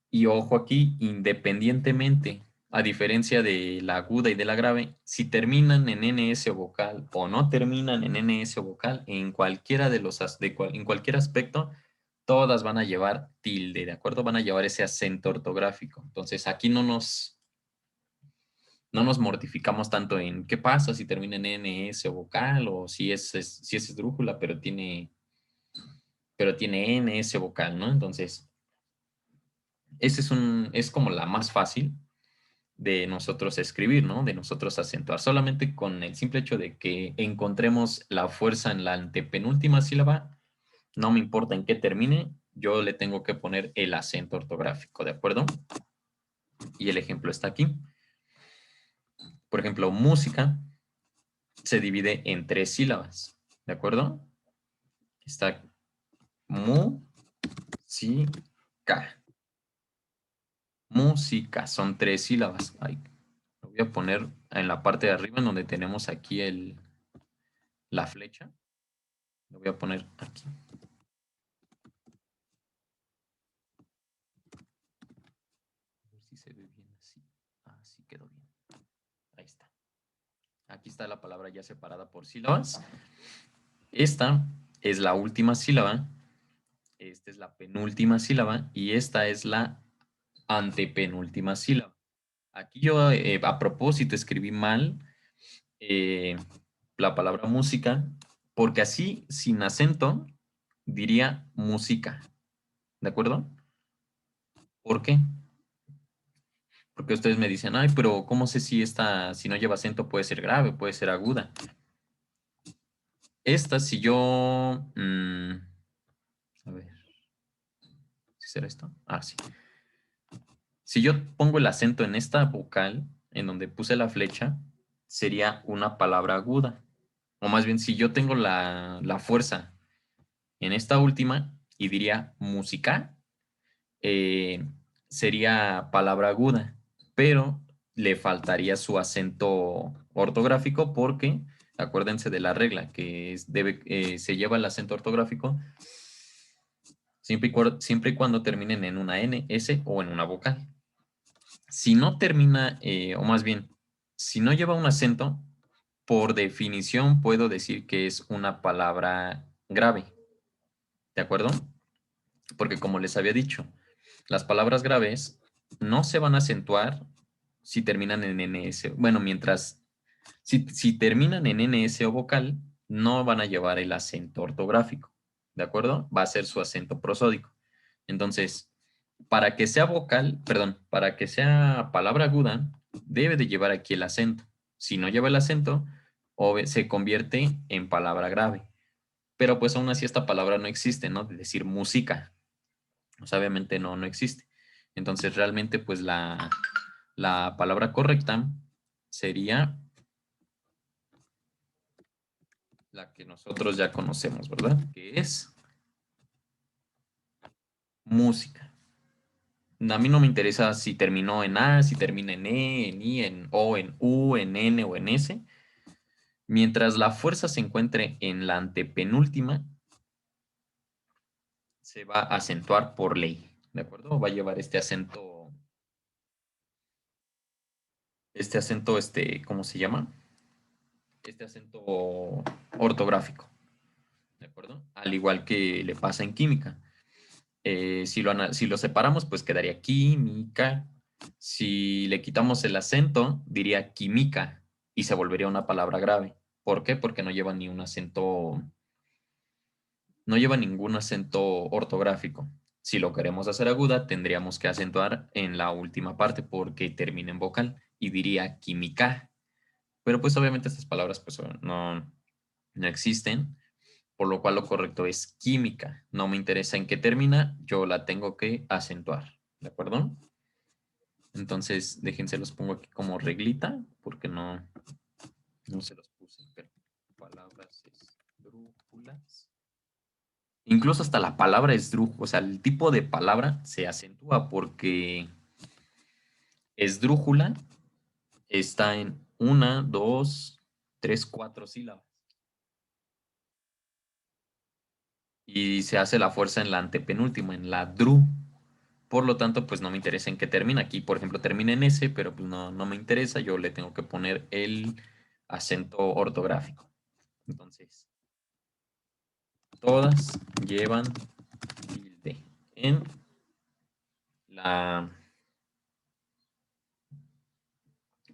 Y ojo aquí, independientemente, a diferencia de la aguda y de la grave, si terminan en NS o vocal o no terminan en NS o vocal, en cualquiera de en cualquier aspecto, todas van a llevar tilde, ¿de acuerdo? Van a llevar ese acento ortográfico. Entonces aquí no nos mortificamos tanto en qué pasa si termina en NS o vocal o si es esdrújula, pero tiene NS vocal, ¿no? Entonces, ese es como la más fácil de nosotros escribir, ¿no? De nosotros acentuar. Solamente con el simple hecho de que encontremos la fuerza en la antepenúltima sílaba, no me importa en qué termine, yo le tengo que poner el acento ortográfico, ¿de acuerdo? Y el ejemplo está aquí. Por ejemplo, música se divide en 3 sílabas, ¿de acuerdo? Está mu, si, ca. Música, son 3 sílabas. Ay, lo voy a poner en la parte de arriba en donde tenemos aquí la flecha. Lo voy a poner aquí. A ver si se ve bien así. Así quedó bien. Ahí está. Aquí está la palabra ya separada por sílabas. Esta es la última sílaba. Esta es la penúltima sílaba. Y esta es la antepenúltima sílaba. Aquí yo a propósito escribí mal eh, la palabra música, porque así, sin acento, diría música. ¿De acuerdo? ¿Por qué? Porque ustedes me dicen, ay, pero ¿cómo sé si no lleva acento puede ser grave, puede ser aguda? Esta, si yo, a ver, ¿sí será esto? Ah, sí. Si yo pongo el acento en esta vocal, en donde puse la flecha, sería una palabra aguda. O más bien, si yo tengo la fuerza en esta última y diría música, eh, sería palabra aguda, pero le faltaría su acento ortográfico porque, acuérdense de la regla, que se lleva el acento ortográfico siempre y cuando terminen en una N, S o en una vocal. Si no termina, o más bien, si no lleva un acento, por definición puedo decir que es una palabra grave, ¿de acuerdo? Porque como les había dicho, las palabras graves no se van a acentuar si terminan en NS. Bueno, si terminan en NS o vocal, no van a llevar el acento ortográfico, ¿de acuerdo? Va a ser su acento prosódico. Entonces, para que sea vocal, perdón, para que sea palabra aguda, debe de llevar aquí el acento. Si no lleva el acento, se convierte en palabra grave. Pero pues aún así esta palabra no existe, ¿no? De decir música. Pues obviamente no existe. Entonces realmente pues la palabra correcta sería la que nosotros ya conocemos, ¿verdad? Que es música. A mí no me interesa si terminó en A, si termina en E, en I, en O, en U, en N o en S. Mientras la fuerza se encuentre en la antepenúltima, se va a acentuar por ley, ¿de acuerdo? Va a llevar ¿cómo se llama? Este acento ortográfico, ¿de acuerdo? Al igual que le pasa en química. Si lo separamos, pues quedaría química. Si le quitamos el acento, diría química y se volvería una palabra grave. ¿Por qué? Porque no lleva ningún acento ortográfico. Si lo queremos hacer aguda, tendríamos que acentuar en la última parte porque termina en vocal y diría química. Pero pues obviamente estas palabras pues no existen, por lo cual lo correcto es química. No me interesa en qué termina, yo la tengo que acentuar. ¿De acuerdo? Entonces, déjense, los pongo aquí como reglita, porque no se los puse, pero palabras esdrújulas. Incluso hasta la palabra esdrújula, o sea, el tipo de palabra se acentúa porque esdrújula está en una, dos, tres, cuatro sílabas. Y se hace la fuerza en la antepenúltima, en la dru. Por lo tanto, pues no me interesa en qué termina. Aquí, por ejemplo, termina en S, pero pues no me interesa. Yo le tengo que poner el acento ortográfico. Entonces, todas llevan tilde en la,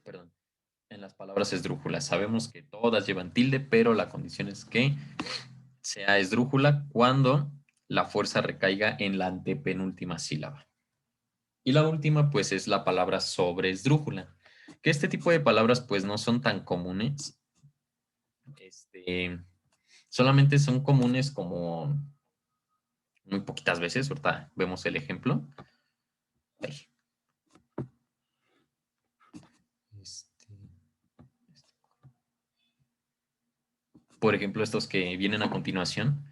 perdón, en las palabras esdrújulas. Sabemos que todas llevan tilde, pero la condición es que sea esdrújula cuando la fuerza recaiga en la antepenúltima sílaba. Y la última, pues, es la palabra sobreesdrújula, que este tipo de palabras, pues, no son tan comunes. Solamente son comunes como muy poquitas veces. Ahorita vemos el ejemplo. Ay, este, por ejemplo, estos que vienen a continuación.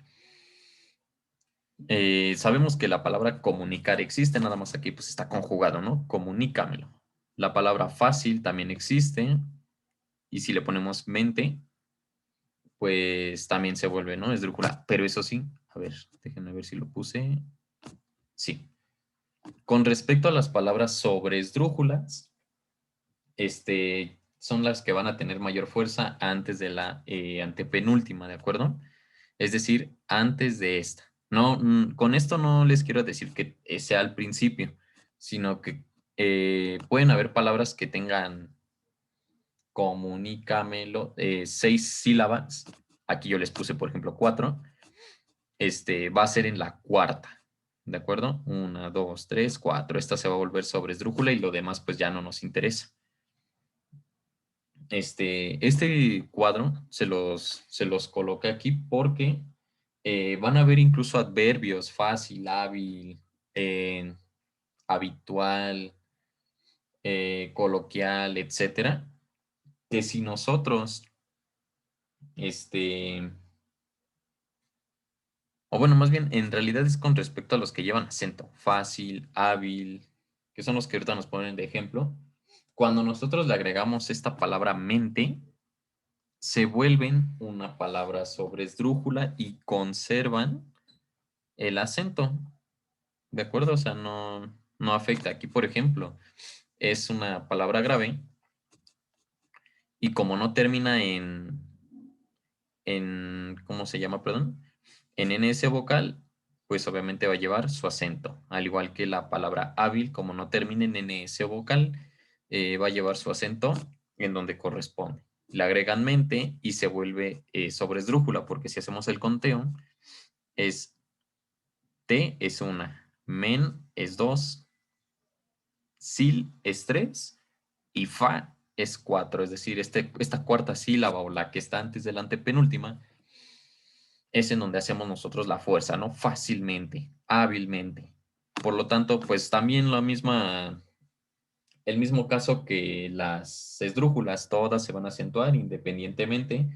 Sabemos que la palabra comunicar existe, nada más aquí pues está conjugado, ¿no? Comunícamelo. La palabra fácil también existe, y si le ponemos mente, pues también se vuelve, ¿no? Esdrújula. Pero eso sí, a ver, déjenme ver si lo puse. Sí. Con respecto a las palabras sobre esdrújulas, son las que van a tener mayor fuerza antes de la antepenúltima, ¿de acuerdo? Es decir, antes de esta. No, con esto no les quiero decir que sea al principio, sino que pueden haber palabras que tengan comunícamelo, 6 sílabas. Aquí yo les puse, por ejemplo, 4. Va a ser en la cuarta. ¿De acuerdo? 1, 2, 3, 4. Esta se va a volver sobre esdrújula y lo demás pues ya no nos interesa. Este cuadro se los coloqué aquí porque van a ver incluso adverbios: fácil, hábil, habitual, coloquial, etcétera, que si nosotros, o bueno, más bien, en realidad es con respecto a los que llevan acento: fácil, hábil, que son los que ahorita nos ponen de ejemplo. Cuando nosotros le agregamos esta palabra mente, se vuelven una palabra sobre esdrújula y conservan el acento, ¿de acuerdo? O sea, no afecta. Aquí, por ejemplo, es una palabra grave y como no termina ¿cómo se llama? Perdón, en NS vocal, pues obviamente va a llevar su acento. Al igual que la palabra hábil, como no termina en NS vocal, va a llevar su acento en donde corresponde. Le agregan mente y se vuelve sobre esdrújula, porque si hacemos el conteo, es T es 1, men es 2, sil es 3 y fa es 4, es decir, esta cuarta sílaba o la que está antes de la antepenúltima es en donde hacemos nosotros la fuerza, ¿no? Fácilmente, hábilmente. Por lo tanto, pues también el mismo caso que las esdrújulas, todas se van a acentuar independientemente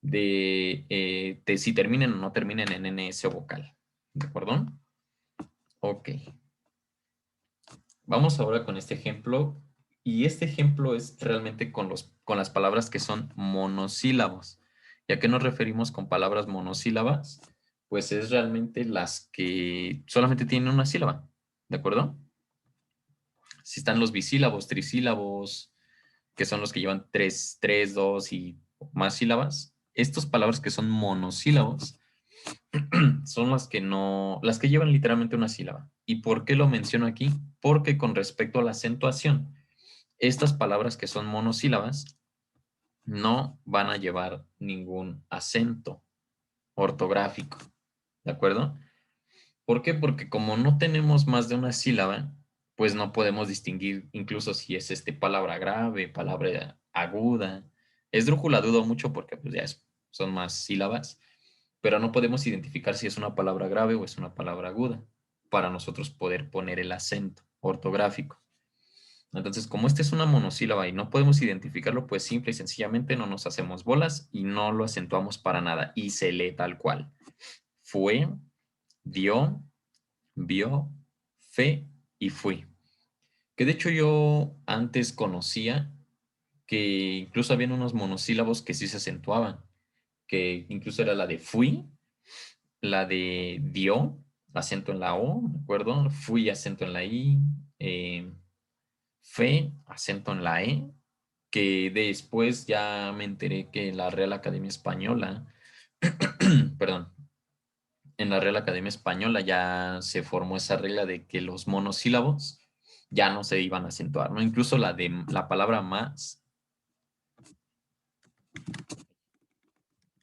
de si terminen o no terminen en NS o vocal. ¿De acuerdo? Ok. Vamos ahora con este ejemplo. Y este ejemplo es realmente con las palabras que son monosílabos. ¿Y a qué nos referimos con palabras monosílabas? Pues es realmente las que solamente tienen una sílaba. ¿De acuerdo? Si están los bisílabos, trisílabos, que son los que llevan tres, dos y más sílabas, estas palabras que son monosílabos son las que no, las que llevan literalmente una sílaba. ¿Y por qué lo menciono aquí? Porque con respecto a la acentuación, estas palabras que son monosílabas no van a llevar ningún acento ortográfico, ¿de acuerdo? ¿Por qué? Porque como no tenemos más de una sílaba, pues no podemos distinguir incluso si es palabra grave, palabra aguda. Esdrújula dudo mucho porque pues son más sílabas, pero no podemos identificar si es una palabra grave o es una palabra aguda para nosotros poder poner el acento ortográfico. Entonces, como esta es una monosílaba y no podemos identificarlo, pues simple y sencillamente no nos hacemos bolas y no lo acentuamos para nada y se lee tal cual. Fue, dio, vio, fe y fui. Que de hecho yo antes conocía que incluso habían unos monosílabos que sí se acentuaban, que incluso era la de fui, la de dio, acento en la O, ¿de acuerdo? Fui, acento en la I, fe, acento en la E, que después ya me enteré que la Real Academia Española, perdón, en la Real Academia Española ya se formó esa regla de que los monosílabos ya no se iban a acentuar, ¿no? Incluso la de la palabra más,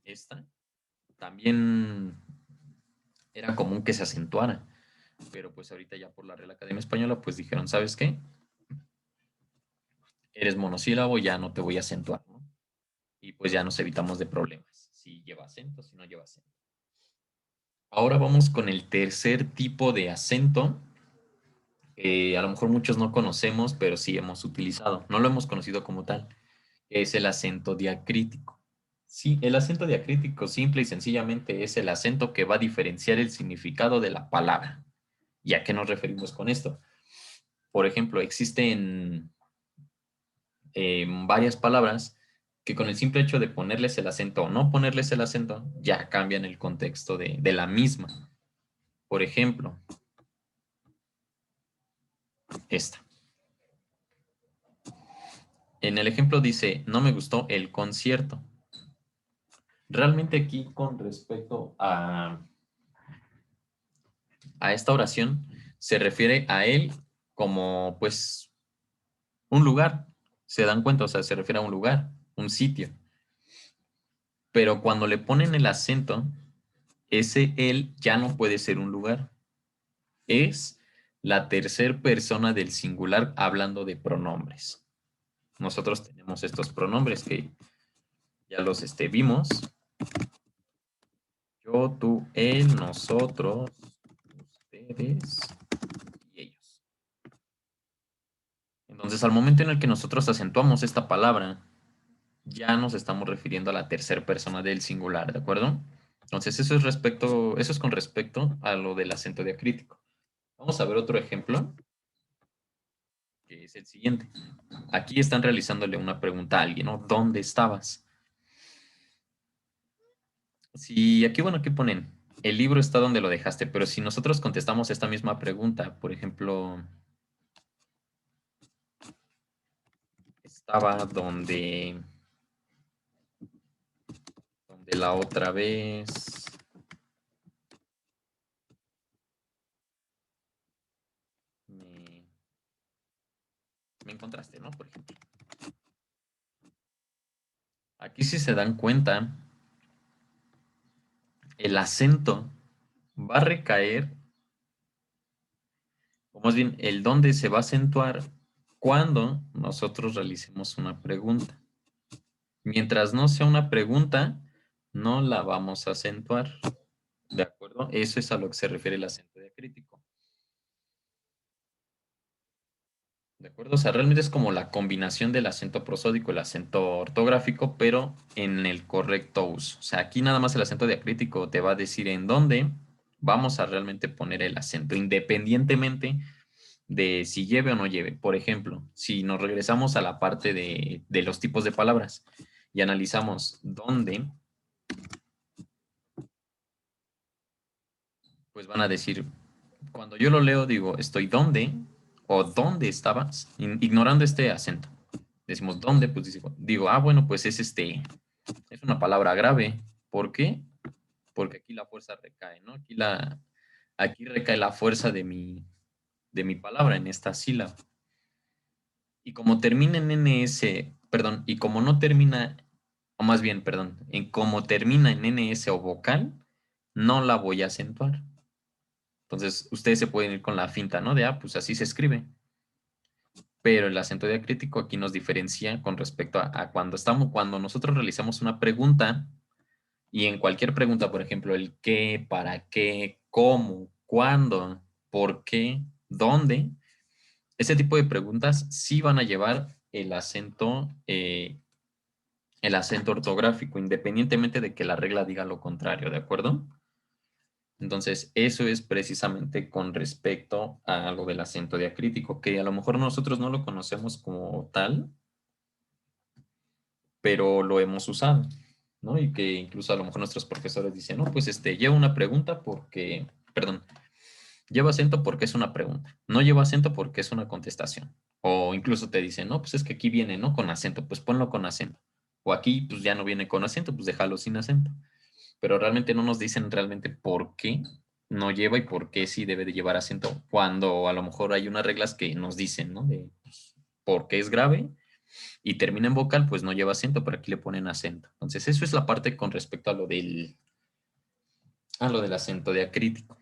esta, también era común que se acentuara, pero pues ahorita ya por la Real Academia Española pues dijeron, ¿sabes qué? Eres monosílabo, ya no te voy a acentuar, ¿no? Y pues ya nos evitamos de problemas, si lleva acento, si no lleva acento. Ahora vamos con el tercer tipo de acento, que a lo mejor muchos no conocemos, pero sí hemos utilizado. No lo hemos conocido como tal, que es el acento diacrítico. Sí, el acento diacrítico simple y sencillamente es el acento que va a diferenciar el significado de la palabra. ¿Y a qué nos referimos con esto? Por ejemplo, existen varias palabras que con el simple hecho de ponerles el acento o no ponerles el acento, ya cambian el contexto de la misma. Por ejemplo, esta. En el ejemplo dice, no me gustó el concierto. Realmente aquí con respecto a esta oración, se refiere a él como pues un lugar. ¿Se dan cuenta? O sea, se refiere a un lugar, un sitio. Pero cuando le ponen el acento, ese él ya no puede ser un lugar. Es la tercera persona del singular hablando de pronombres. Nosotros tenemos estos pronombres que ya los vimos. Yo, tú, él, nosotros, ustedes y ellos. Entonces, al momento en el que nosotros acentuamos esta palabra, ya nos estamos refiriendo a la tercera persona del singular, ¿de acuerdo? Entonces, eso es con respecto a lo del acento diacrítico. Vamos a ver otro ejemplo, que es el siguiente. Aquí están realizándole una pregunta a alguien, ¿no? ¿Dónde estabas? Si aquí, bueno, aquí ponen, el libro está donde lo dejaste, pero si nosotros contestamos esta misma pregunta, por ejemplo, estaba donde la otra vez me, me encontraste, ¿no? Por ejemplo. Aquí si se dan cuenta, el acento va a recaer, o más bien el dónde se va a acentuar cuando nosotros realicemos una pregunta. Mientras no sea una pregunta, no la vamos a acentuar. ¿De acuerdo? Eso es a lo que se refiere el acento diacrítico. ¿De acuerdo? O sea, realmente es como la combinación del acento prosódico y el acento ortográfico, pero en el correcto uso. O sea, aquí nada más el acento diacrítico te va a decir en dónde vamos a realmente poner el acento, independientemente de si lleve o no lleve. Por ejemplo, si nos regresamos a la parte de los tipos de palabras y analizamos dónde, pues van a decir, cuando yo lo leo, digo, estoy dónde o dónde estabas, ignorando este acento. Decimos dónde, pues digo, ah, bueno, pues es una palabra grave. ¿Por qué? Porque aquí la fuerza recae, ¿no? Aquí recae la fuerza de mi palabra en esta sílaba. Y como termina en NS, perdón, y como no termina, o más bien, perdón, en como termina en NS o vocal, no la voy a acentuar. Entonces, ustedes se pueden ir con la finta, ¿no? De, ah, pues así se escribe. Pero el acento diacrítico aquí nos diferencia con respecto a cuando nosotros realizamos una pregunta, y en cualquier pregunta, por ejemplo, el qué, para qué, cómo, cuándo, por qué, dónde, ese tipo de preguntas sí van a llevar el acento ortográfico, independientemente de que la regla diga lo contrario, ¿de acuerdo? Entonces, eso es precisamente con respecto a lo del acento diacrítico, que a lo mejor nosotros no lo conocemos como tal, pero lo hemos usado, ¿no? Y que incluso a lo mejor nuestros profesores dicen, no, pues lleva una pregunta porque, perdón, lleva acento porque es una pregunta, no lleva acento porque es una contestación. O incluso te dicen, no, pues es que aquí viene, ¿no? Con acento, pues ponlo con acento. O aquí, pues ya no viene con acento, pues déjalo sin acento. Pero realmente no nos dicen realmente por qué no lleva y por qué sí debe de llevar acento, cuando a lo mejor hay unas reglas que nos dicen, ¿no? De pues, por qué es grave y termina en vocal, pues no lleva acento, pero aquí le ponen acento. Entonces, eso es la parte con respecto a lo del acento diacrítico.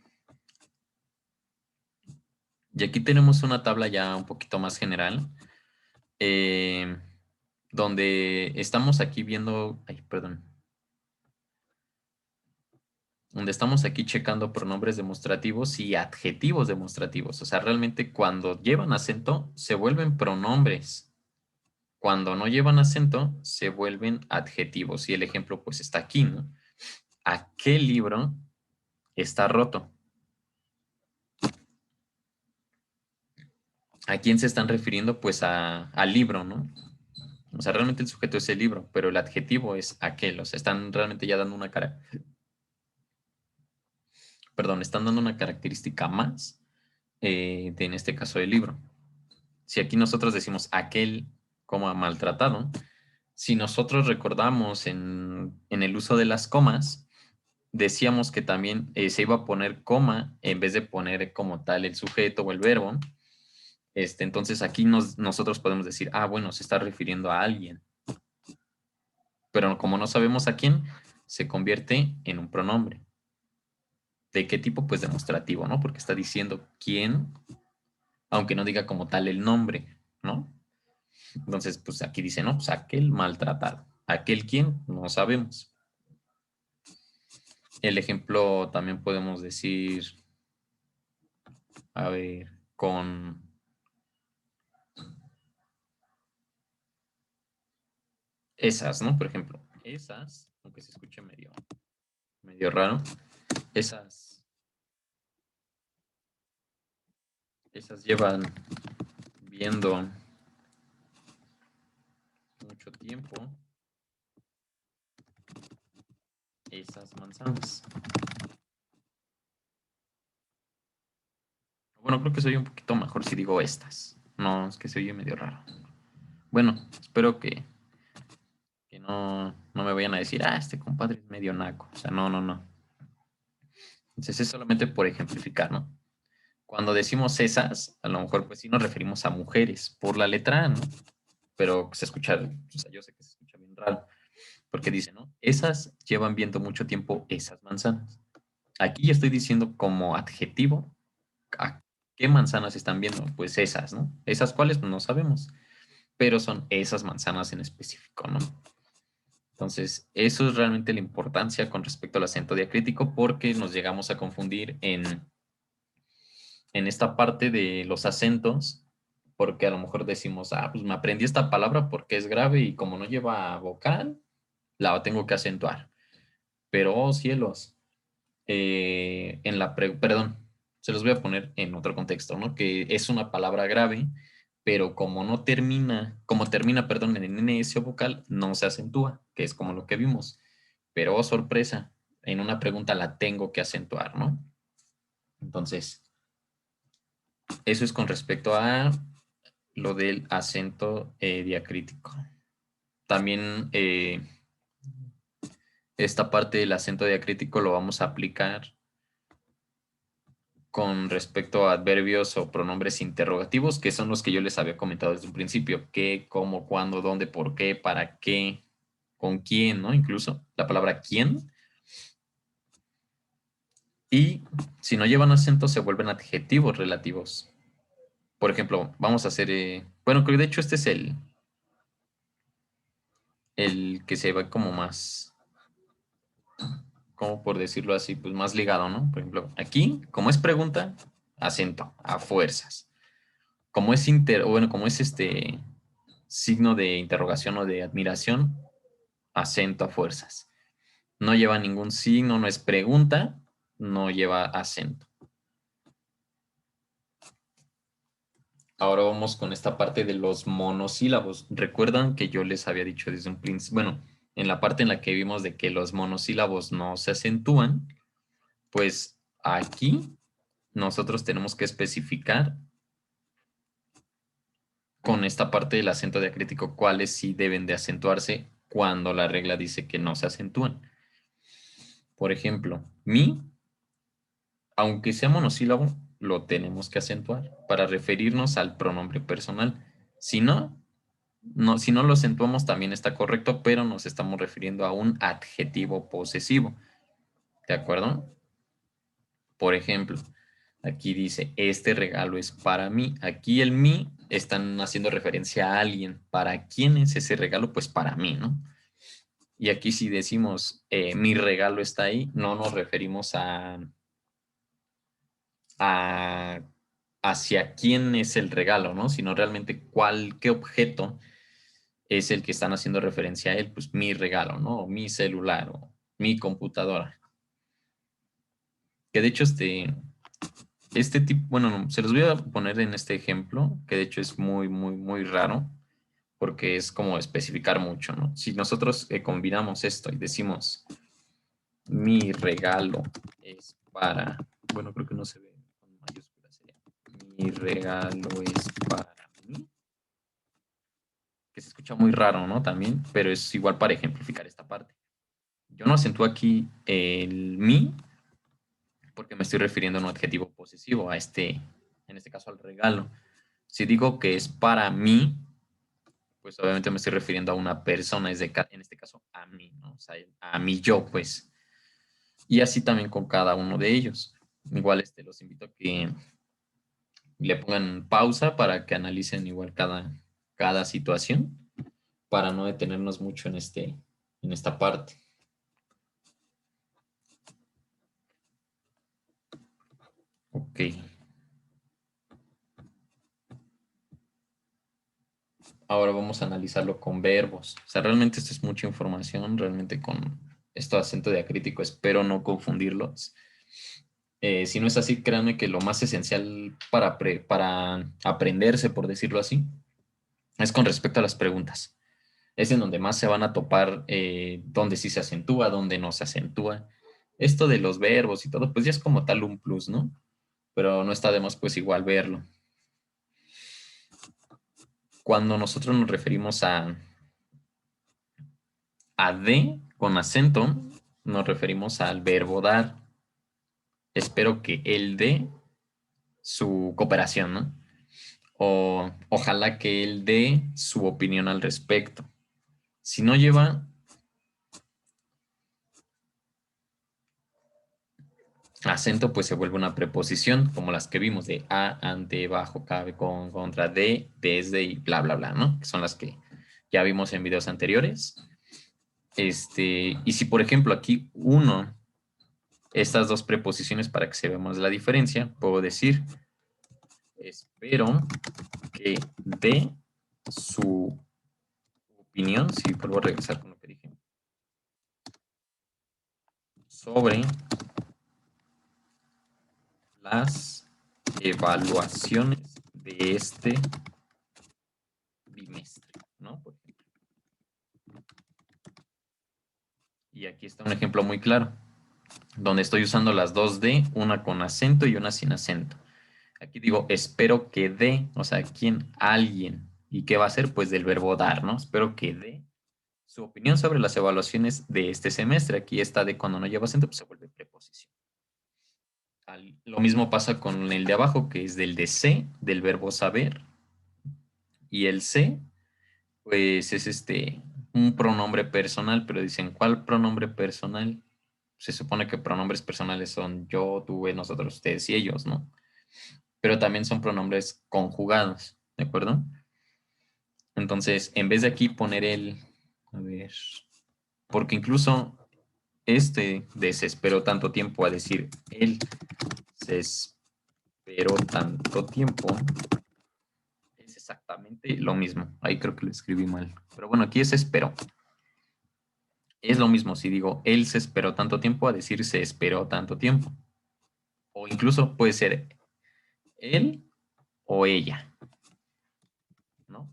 Y aquí tenemos una tabla ya un poquito más general, eh, donde estamos aquí viendo, ay, perdón, donde estamos aquí checando pronombres demostrativos y adjetivos demostrativos. O sea, realmente cuando llevan acento se vuelven pronombres. Cuando no llevan acento se vuelven adjetivos. Y el ejemplo pues está aquí, ¿no? Aquel libro está roto. ¿A quién se están refiriendo? Pues al libro, ¿no? O sea, realmente el sujeto es el libro, pero el adjetivo es aquel. O sea, están realmente ya dando están dando una característica más en este caso del libro. Si aquí nosotros decimos aquel coma maltratado, si nosotros recordamos en el uso de las comas, decíamos que también se iba a poner coma en vez de poner como tal el sujeto o el verbo. Entonces aquí nosotros podemos decir, ah, bueno, se está refiriendo a alguien. Pero como no sabemos a quién, se convierte en un pronombre. ¿De qué tipo? Pues demostrativo, ¿no? Porque está diciendo quién, aunque no diga como tal el nombre, ¿no? Entonces, pues aquí dice, no, pues aquel maltratado. Aquel quién, no sabemos. El ejemplo también podemos decir, a ver, con esas, ¿no? Por ejemplo, esas, aunque se escuche medio raro, esas llevan viendo mucho tiempo esas manzanas. Bueno, creo que soy un poquito mejor si digo estas. No, es que se oye medio raro. Bueno, espero que no me vayan a decir, ah, este compadre es medio naco. O sea, no, no, no. Entonces es solamente por ejemplificar, ¿no? Cuando decimos esas, a lo mejor pues sí nos referimos a mujeres por la letra A, ¿no? Pero se escucha, o sea, yo sé que se escucha bien raro, porque dice, ¿no? Esas llevan viendo mucho tiempo esas manzanas. Aquí ya estoy diciendo como adjetivo ¿Qué manzanas están viendo? Pues esas, ¿no? ¿Esas cuáles? Pues no sabemos, pero son esas manzanas en específico, ¿no? Entonces, eso es realmente la importancia con respecto al acento diacrítico porque nos llegamos a confundir en esta parte de los acentos, porque a lo mejor decimos, ah, pues me aprendí esta palabra porque es grave y como no lleva vocal, la tengo que acentuar. Pero, oh cielos, perdón, se los voy a poner en otro contexto, ¿no? Que es una palabra grave, pero como no termina, como termina, perdón, en NS o vocal, no se acentúa, que es como lo que vimos. Pero, oh sorpresa, en una pregunta la tengo que acentuar, ¿no? Entonces, eso es con respecto a lo del acento diacrítico. También esta parte del acento diacrítico lo vamos a aplicar con respecto a adverbios o pronombres interrogativos, que son los que yo les había comentado desde un principio. ¿Qué, cómo, cuándo, dónde, por qué, para qué, con quién, ¿no? Incluso la palabra quién. Y si no llevan acento se vuelven adjetivos relativos. Por ejemplo, vamos a hacer, bueno, creo que de hecho este es el que se va como más, como por decirlo así, pues más ligado, ¿no? Por ejemplo, aquí, como es pregunta, acento, a fuerzas. Como es bueno, como es este signo de interrogación o de admiración, acento a fuerzas. No lleva ningún signo, no es pregunta, no lleva acento. Ahora vamos con esta parte de los monosílabos. Recuerdan que yo les había dicho desde un principio, bueno, en la parte en la que vimos de que los monosílabos no se acentúan, pues aquí nosotros tenemos que especificar con esta parte del acento diacrítico cuáles sí deben de acentuarse cuando la regla dice que no se acentúan. Por ejemplo, mi, aunque sea monosílabo, lo tenemos que acentuar para referirnos al pronombre personal. Si no, si no lo acentuamos también está correcto, pero nos estamos refiriendo a un adjetivo posesivo. ¿De acuerdo? Por ejemplo, aquí dice, este regalo es para mí. Aquí el mí están haciendo referencia a alguien. ¿Para quién es ese regalo? Pues para mí, ¿no? Y aquí si decimos, mi regalo está ahí, no nos referimos a hacia quién es el regalo, ¿no? Sino realmente qué objeto es el que están haciendo referencia a él, pues mi regalo, ¿no? O mi celular o mi computadora. Que de hecho este tipo, bueno, no, se los voy a poner en este ejemplo, que de hecho es muy, muy, muy raro, porque es como especificar mucho, ¿no? Si nosotros combinamos esto y decimos, mi regalo es para, bueno, creo que no se ve con mayúsculas, sería, mi regalo es para mí, que se escucha muy raro, ¿no? También, pero es igual para ejemplificar esta parte. Yo no acentúo aquí el mi porque me estoy refiriendo a un adjetivo posesivo, en este caso al regalo. Si digo que es para mí, pues obviamente me estoy refiriendo a una persona, en este caso a mí, ¿no? O sea, a mi yo, pues. Y así también con cada uno de ellos. Igual los invito a que le pongan pausa para que analicen igual cada situación, para no detenernos mucho en esta parte. Ok. Ahora vamos a analizarlo con verbos. O sea, realmente esto es mucha información, realmente con esto de acento diacrítico espero no confundirlos. Si no es así, créanme que lo más esencial para aprenderse, por decirlo así, es con respecto a las preguntas. Es en donde más se van a topar dónde sí se acentúa, dónde no se acentúa. Esto de los verbos y todo, pues ya es como tal un plus, ¿no? Pero no está de más pues igual verlo. Cuando nosotros nos referimos a de con acento, nos referimos al verbo dar. Espero que él dé su cooperación, ¿no? O ojalá que él dé su opinión al respecto. Si no lleva, acento pues se vuelve una preposición, como las que vimos de a, ante, bajo, cabe, con, contra, de, desde y bla, bla, bla, ¿no? Que son las que ya vimos en videos anteriores. Y si por ejemplo aquí uno estas dos preposiciones para que se vea más la diferencia, puedo decir espero que dé su opinión, si vuelvo a regresar con lo que dije, sobre las evaluaciones de este bimestre, ¿no? Por ejemplo. Y aquí está un ejemplo muy claro, donde estoy usando las dos D, una con acento y una sin acento. Aquí digo, espero que dé, o sea, ¿quién? Alguien. ¿Y qué va a hacer? Pues del verbo dar, ¿no? Espero que dé su opinión sobre las evaluaciones de este semestre. Aquí está de cuando no lleva acento, pues se vuelve preposición. Lo mismo pasa con el de abajo, que es del de sé, del verbo saber. Y el sé, pues es un pronombre personal, pero dicen, ¿cuál pronombre personal? Se supone que pronombres personales son yo, tú, nosotros, ustedes y ellos, ¿no? Pero también son pronombres conjugados, ¿de acuerdo? Entonces, en vez de aquí poner a ver, porque incluso desesperó tanto tiempo a decir él se esperó tanto tiempo, es exactamente lo mismo. Ahí creo que lo escribí mal. Pero bueno, aquí es esperó. Es lo mismo si digo él se esperó tanto tiempo a decir se esperó tanto tiempo. O incluso puede ser él o ella, ¿no?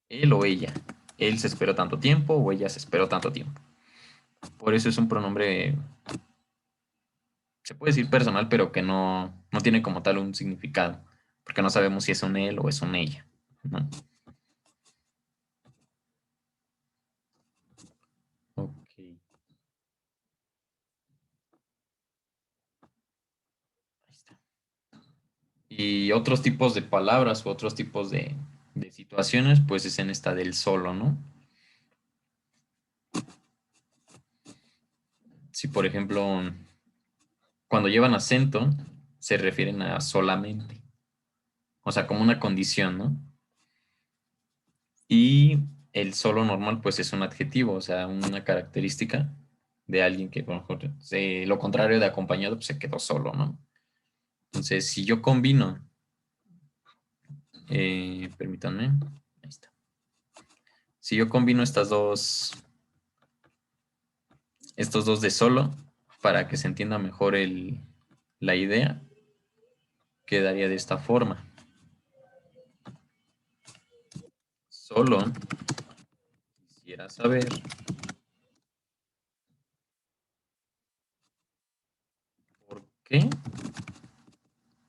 Él o ella. Él se esperó tanto tiempo o ella se esperó tanto tiempo. Por eso es un pronombre, se puede decir personal, pero que no tiene como tal un significado, porque no sabemos si es un él o es un ella, ¿no? Ok. Ahí está. Y otros tipos de palabras u otros tipos de situaciones, pues es en esta del solo, ¿no? Si, por ejemplo, cuando llevan acento, se refieren a solamente, o sea, como una condición, ¿no? Y el solo normal, pues es un adjetivo, o sea, una característica de alguien que, por ejemplo, lo contrario de acompañado, pues se quedó solo, ¿no? Entonces, si yo combino, permítanme, ahí está. Si yo combino estos dos de solo, para que se entienda mejor la idea, quedaría de esta forma. Solo quisiera saber por qué.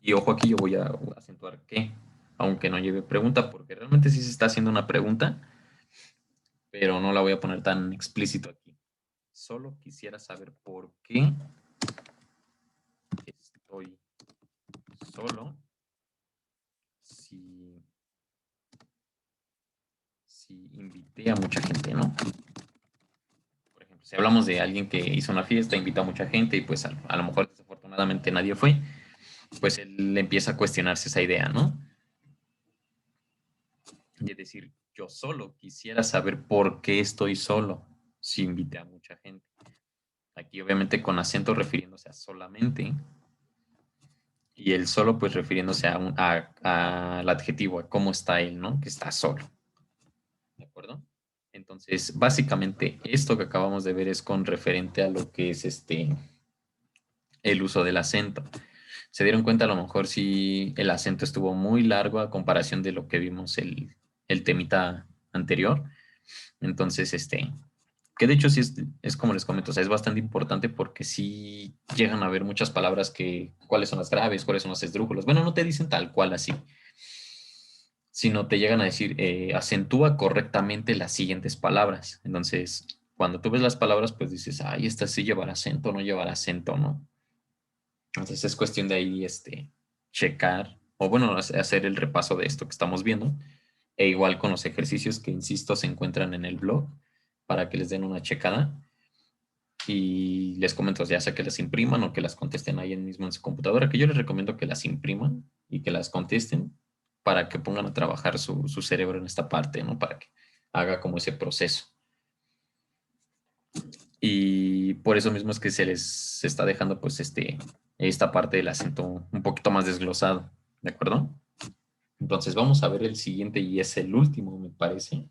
Y ojo, aquí yo voy a acentuar qué, aunque no lleve pregunta, porque realmente sí se está haciendo una pregunta, pero no la voy a poner tan explícito aquí. Solo quisiera saber por qué estoy solo si, si invité a mucha gente, ¿no? Por ejemplo, si hablamos de alguien que hizo una fiesta, invita a mucha gente y pues a lo mejor desafortunadamente nadie fue, pues él empieza a cuestionarse esa idea, ¿no? De decir, yo solo quisiera saber por qué estoy solo si invité a mucha gente. Aquí obviamente con acento refiriéndose a solamente y el solo pues refiriéndose al adjetivo, a cómo está él, ¿no? Que está solo. ¿De acuerdo? Entonces, básicamente esto que acabamos de ver es con referente a lo que es el uso del acento. Se dieron cuenta a lo mejor si el acento estuvo muy largo a comparación de lo que vimos el temita anterior. Entonces, que de hecho sí es como les comento, o sea, es bastante importante porque sí llegan a haber muchas palabras cuáles son las graves, cuáles son las esdrújulas. Bueno, no te dicen tal cual así, sino te llegan a decir, acentúa correctamente las siguientes palabras. Entonces, cuando tú ves las palabras, pues dices, ay, esta sí llevará acento, no llevará acento, ¿no? Entonces es cuestión de ahí, checar, o bueno, hacer el repaso de esto que estamos viendo, e igual con los ejercicios que, insisto, se encuentran en el blog para que les den una checada y les comento, ya sea que las impriman o que las contesten ahí mismo en su computadora, que yo les recomiendo que las impriman y que las contesten para que pongan a trabajar su cerebro en esta parte, ¿no? Para que haga como ese proceso. Y por eso mismo es que se les está dejando pues esta parte del acento un poquito más desglosado, ¿de acuerdo? Entonces vamos a ver el siguiente y es el último, me parece.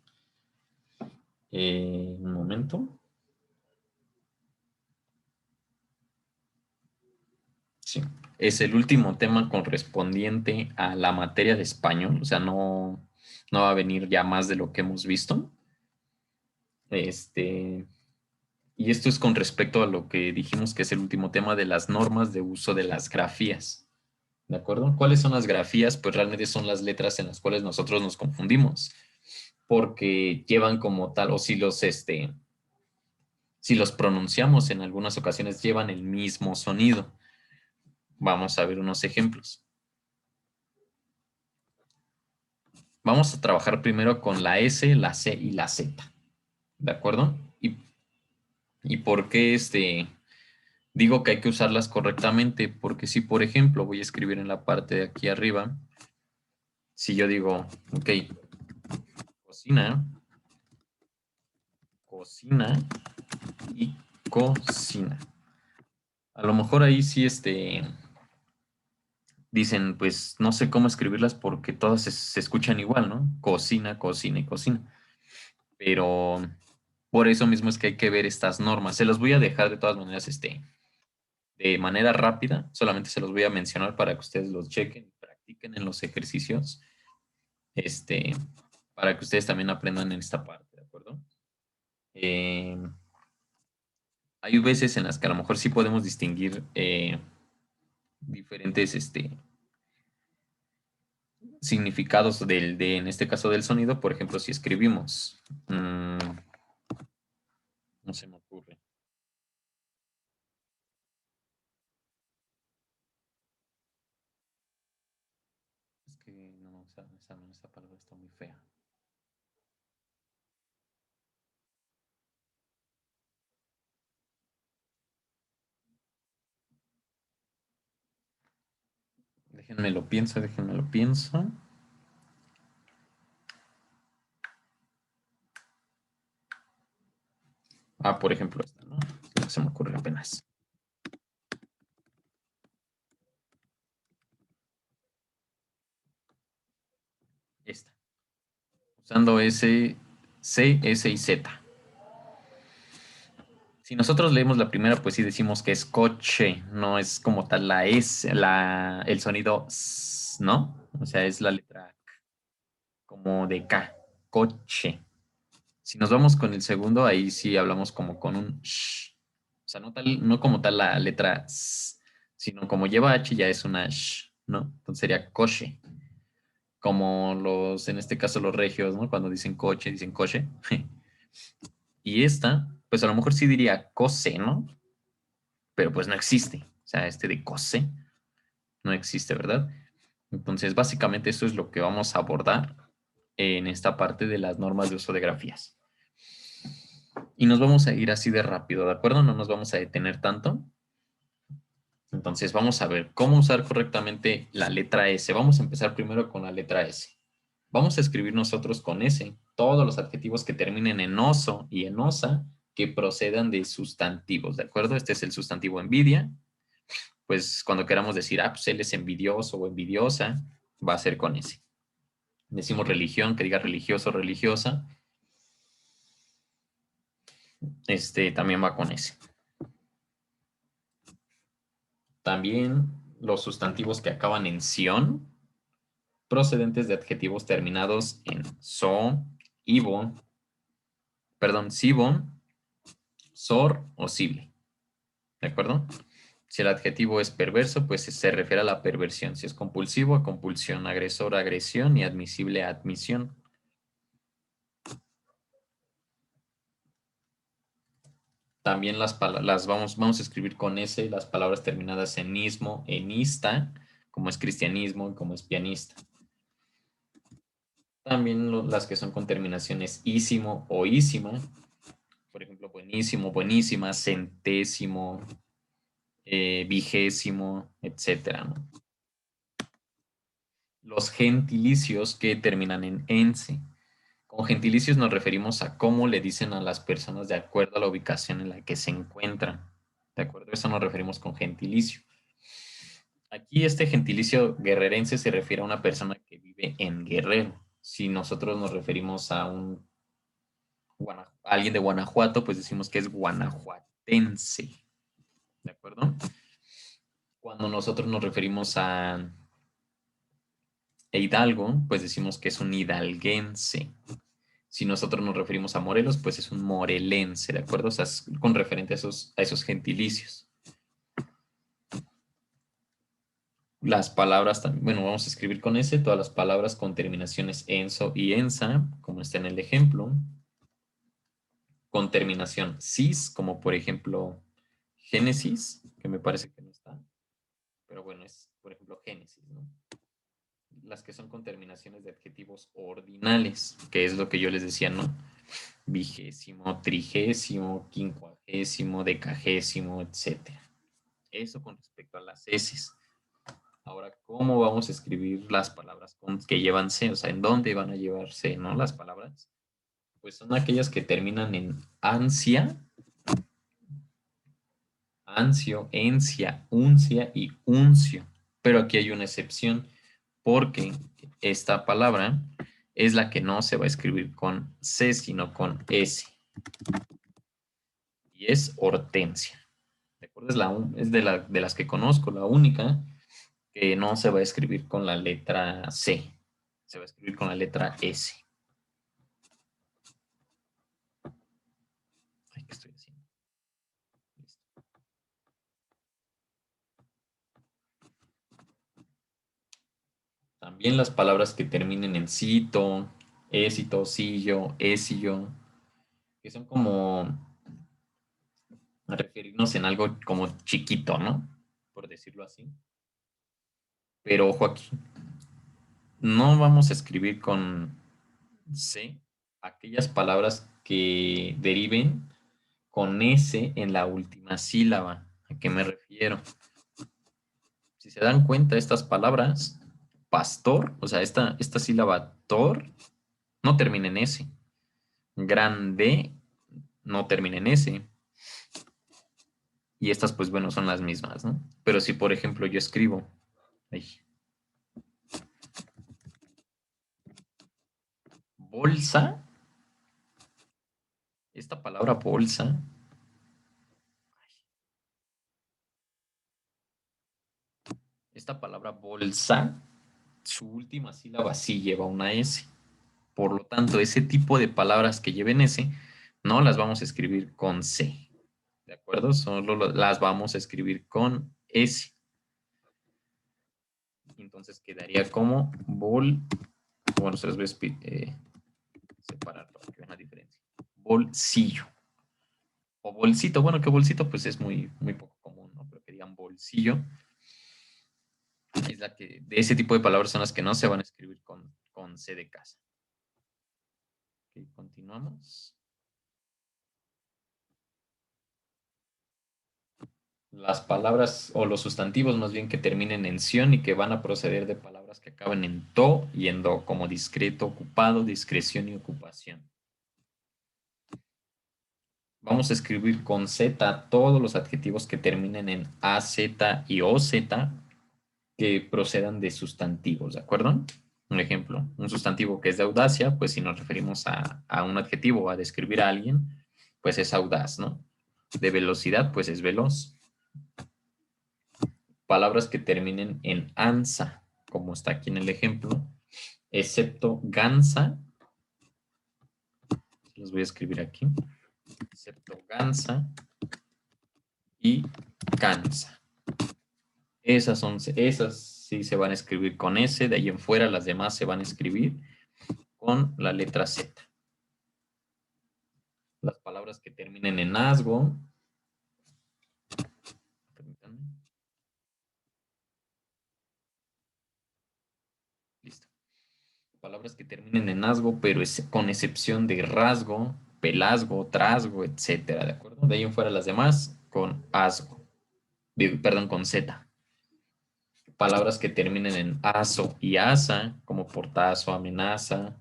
Un momento. Sí, es el último tema correspondiente a la materia de español, o sea, no va a venir ya más de lo que hemos visto. Este, y esto es con respecto a lo que dijimos que es el último tema de las normas de uso de las grafías. ¿De acuerdo? ¿Cuáles son las grafías? Pues realmente son las letras en las cuales nosotros nos confundimos, porque llevan como tal, o si los pronunciamos en algunas ocasiones, llevan el mismo sonido. Vamos a ver unos ejemplos. Vamos a trabajar primero con la S, la C y la Z. ¿De acuerdo? ¿Y por qué digo que hay que usarlas correctamente? Porque si, por ejemplo, voy a escribir en la parte de aquí arriba, si yo digo, ok, cocina, cocina y cocina. A lo mejor ahí sí dicen, pues no sé cómo escribirlas porque todas se escuchan igual, ¿no? Cocina, cocina y cocina. Pero por eso mismo es que hay que ver estas normas. Se los voy a dejar de todas maneras, de manera rápida. Solamente se los voy a mencionar para que ustedes los chequen y practiquen en los ejercicios. Este, para que ustedes también aprendan en esta parte, ¿de acuerdo? Eh, hay veces en las que a lo mejor sí podemos distinguir diferentes significados en este caso del sonido. Por ejemplo, si escribimos, no se me ocurre. Es que no, esa palabra está muy fea. Déjenme lo pienso, déjenme lo pienso. Ah, por ejemplo, esta, ¿no? No se me ocurre apenas. Esta. Usando S, C, S y Z. Si nosotros leemos la primera, pues sí decimos que es coche, no es como tal la S, el sonido S, ¿no? O sea, es la letra como de K, coche. Si nos vamos con el segundo, ahí sí hablamos como con un sh. O sea, no como tal la letra S, sino como lleva H ya es una sh, ¿no? Entonces sería coche. Como en este caso los regios, ¿no? Cuando dicen coche. Y esta, pues a lo mejor sí diría cose, ¿no? Pero pues no existe. O sea, de cose no existe, ¿verdad? Entonces, básicamente eso es lo que vamos a abordar en esta parte de las normas de uso de grafías. Y nos vamos a ir así de rápido, ¿de acuerdo? No nos vamos a detener tanto. Entonces, vamos a ver cómo usar correctamente la letra S. Vamos a empezar primero con la letra S. Vamos a escribir nosotros con S todos los adjetivos que terminen en oso y en osa que procedan de sustantivos, ¿de acuerdo? Este es el sustantivo envidia. Pues cuando queramos decir, pues él es envidioso o envidiosa, va a ser con ese. Decimos religión, que diga religioso o religiosa, también va con ese. También los sustantivos que acaban en sion, procedentes de adjetivos terminados en so, ivo, perdón, sibo, sor o sible. ¿De acuerdo? Si el adjetivo es perverso, pues se refiere a la perversión. Si es compulsivo, a compulsión, agresor, a agresión y admisible a admisión. También vamos a escribir con S las palabras terminadas en ismo, en ista, como es cristianismo y como es pianista. También las que son con terminaciones ísimo o ísima, Por ejemplo, buenísimo, buenísima, centésimo, vigésimo, etcétera, ¿no? Los gentilicios que terminan en ense. Con gentilicios nos referimos a cómo le dicen a las personas de acuerdo a la ubicación en la que se encuentran. ¿De acuerdo? Eso nos referimos con gentilicio. Aquí este gentilicio guerrerense se refiere a una persona que vive en Guerrero. Si nosotros nos referimos a a alguien de Guanajuato, pues decimos que es guanajuatense. ¿De acuerdo? Cuando nosotros nos referimos a Hidalgo, pues decimos que es un hidalguense. Si nosotros nos referimos a Morelos, pues es un morelense, ¿de acuerdo? O sea, es con referente a esos gentilicios. Las palabras también, bueno, vamos a escribir con S todas las palabras con terminaciones enso y ensa, como está en el ejemplo, con terminación cis, como por ejemplo Génesis, que me parece que no está, pero bueno, es por ejemplo Génesis, ¿no? Las que son con terminaciones de adjetivos ordinales, que es lo que yo les decía, ¿no? Vigésimo, trigésimo, quincuagésimo, decagésimo, etcétera. Eso con respecto a las S. Ahora, ¿cómo vamos a escribir las palabras que llevan C? O sea, ¿en dónde van a llevarse, no? Las palabras. Pues son aquellas que terminan en ansia, ansio, encia, uncia y uncio. Pero aquí hay una excepción, porque esta palabra es la que no se va a escribir con C, sino con S. Y es hortensia. ¿De acuerdo? Es de las que conozco, la única que no se va a escribir con la letra C. Se va a escribir con la letra S. Ay, ¿qué estoy haciendo? Listo. También las palabras que terminen en cito, éxito, sillo, ésillo, que son como a referirnos en algo como chiquito, ¿no? Por decirlo así. Pero ojo aquí, no vamos a escribir con C aquellas palabras que deriven con S en la última sílaba. ¿A qué me refiero? Si se dan cuenta, estas palabras, pastor, o sea, esta sílaba tor, no termina en S. Grande no termina en S. Y estas, pues bueno, son las mismas, ¿no? Pero si, por ejemplo, yo escribo, ay, bolsa, esta palabra bolsa, esta palabra bolsa, su última sílaba sí lleva una S. Por lo tanto, ese tipo de palabras que lleven S, no las vamos a escribir con C. ¿De acuerdo? Solo las vamos a escribir con S. Entonces quedaría como bueno, se los voy a separar para que vean la diferencia. Bolsillo. O bolsito, bueno, que bolsito pues es muy poco común, ¿no? Pero que digan bolsillo. Es la que, de ese tipo de palabras son las que no se van a escribir con C de casa. Ok, continuamos. Las palabras o los sustantivos más bien que terminen en ción y que van a proceder de palabras que acaben en to y en do, como discreto, ocupado, discreción y ocupación. Vamos a escribir con Z todos los adjetivos que terminen en AZ y OZ que procedan de sustantivos, ¿de acuerdo? Un ejemplo, un sustantivo que es de audacia, pues si nos referimos a un adjetivo, a describir a alguien, pues es audaz, ¿no? De velocidad, pues es veloz. Palabras que terminen en ansa, como está aquí en el ejemplo, excepto gansa, los voy a escribir aquí, excepto gansa y cansa. Esas sí se van a escribir con S, de ahí en fuera las demás se van a escribir con la letra Z. Las palabras que terminen en asgo, permítanme, listo. Palabras que terminen en asgo, pero con excepción de rasgo, pelazgo, trasgo, etcétera, ¿de acuerdo? De ahí en fuera las demás con asgo, perdón, con Z. Palabras que terminen en aso y asa, como portazo, amenaza.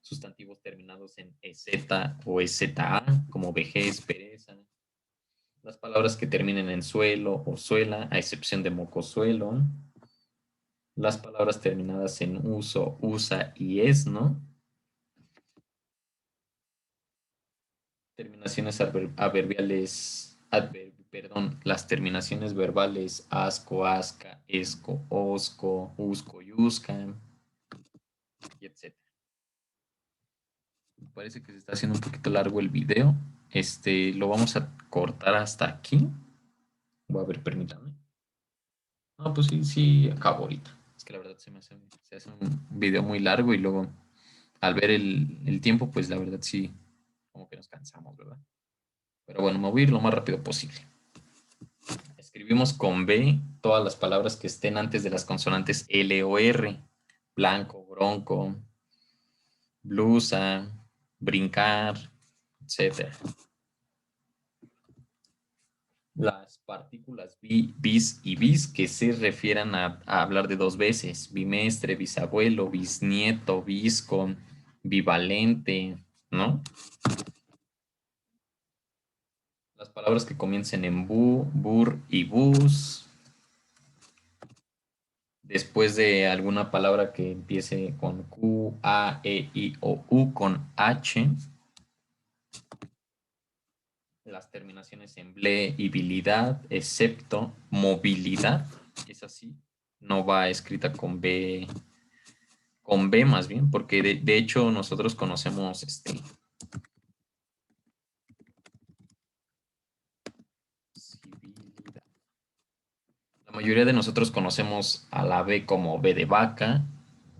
Sustantivos terminados en EZ o EZA, como vejez, pereza. Las palabras que terminen en suelo o suela, a excepción de mocosuelo. Las palabras terminadas en uso, usa y es, ¿no? Terminaciones adverbiales, perdón, las terminaciones verbales asco, asca, esco, osco, usco, yusca, y etc. Me parece que se está haciendo un poquito largo el video. Lo vamos a cortar hasta aquí. Voy a ver, permítanme. No, pues sí, sí, acabo ahorita. Es que la verdad se hace un video muy largo y luego al ver el tiempo, pues la verdad sí, como que nos cansamos, ¿verdad? Pero bueno, me voy a ir lo más rápido posible. Escribimos con B todas las palabras que estén antes de las consonantes L o R. Blanco, bronco, blusa, brincar, etc. Las partículas bis y bis que se refieran a hablar de dos veces, bimestre, bisabuelo, bisnieto, visco, bivalente, ¿no? Las palabras que comiencen en bu, bur y bus. Después de alguna palabra que empiece con Q, A, E, I o U con H. Las terminaciones en ble y bilidad, excepto movilidad, es así, no va escrita con B más bien, porque de hecho nosotros conocemos civilidad. La mayoría de nosotros conocemos a la B como B de vaca,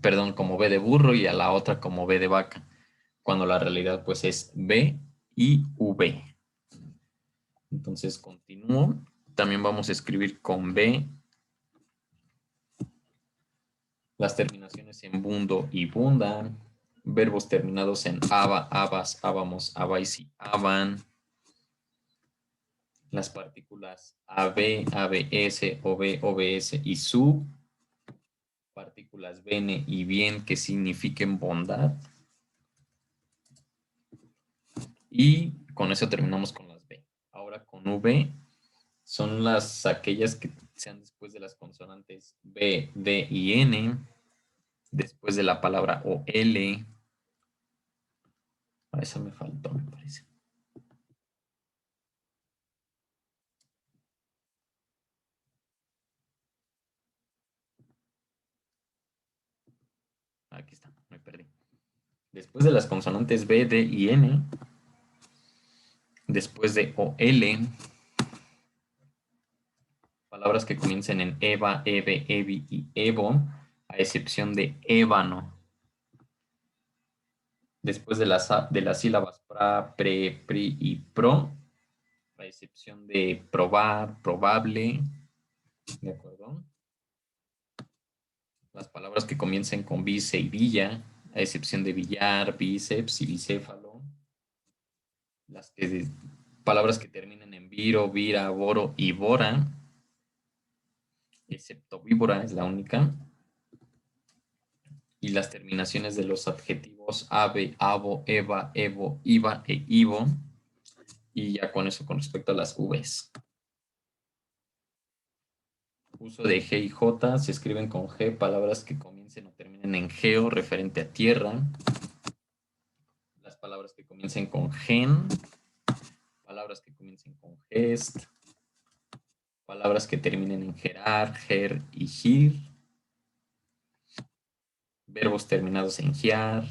perdón, como B de burro y a la otra como B de vaca, cuando la realidad pues es B y V. Entonces continúo. También vamos a escribir con B las terminaciones en bundo y bunda, verbos terminados en aba, abas, ábamos, abais y aban, las partículas AB, ABS, OB, OBS y su, partículas bene y bien que signifiquen bondad. Y con eso terminamos con las B. Ahora con V son aquellas que sean después de las consonantes B, D y N, después de la palabra o L. A esa me faltó, me parece. Aquí está, me perdí. Después de las consonantes B, D y N, después de O, L, palabras que comiencen en Eva, Eve, Evi y Evo, a excepción de ébano. Después de las sílabas pra, pre, pri y pro, a excepción de probar, probable, ¿de acuerdo? Las palabras que comiencen con vice y villa, a excepción de billar, bíceps y bicéfalo. Palabras que terminen en viro, vira, boro y bora, excepto víbora, es la única. Y las terminaciones de los adjetivos ave, avo, eva, evo, iva e ivo. Y ya con eso con respecto a las Vs. Uso de G y J, se escriben con G palabras que comiencen o terminen en geo, referente a tierra. Las palabras que comiencen con gen, palabras que comiencen con gest, palabras que terminen en gerar, ger y gir, verbos terminados en giar,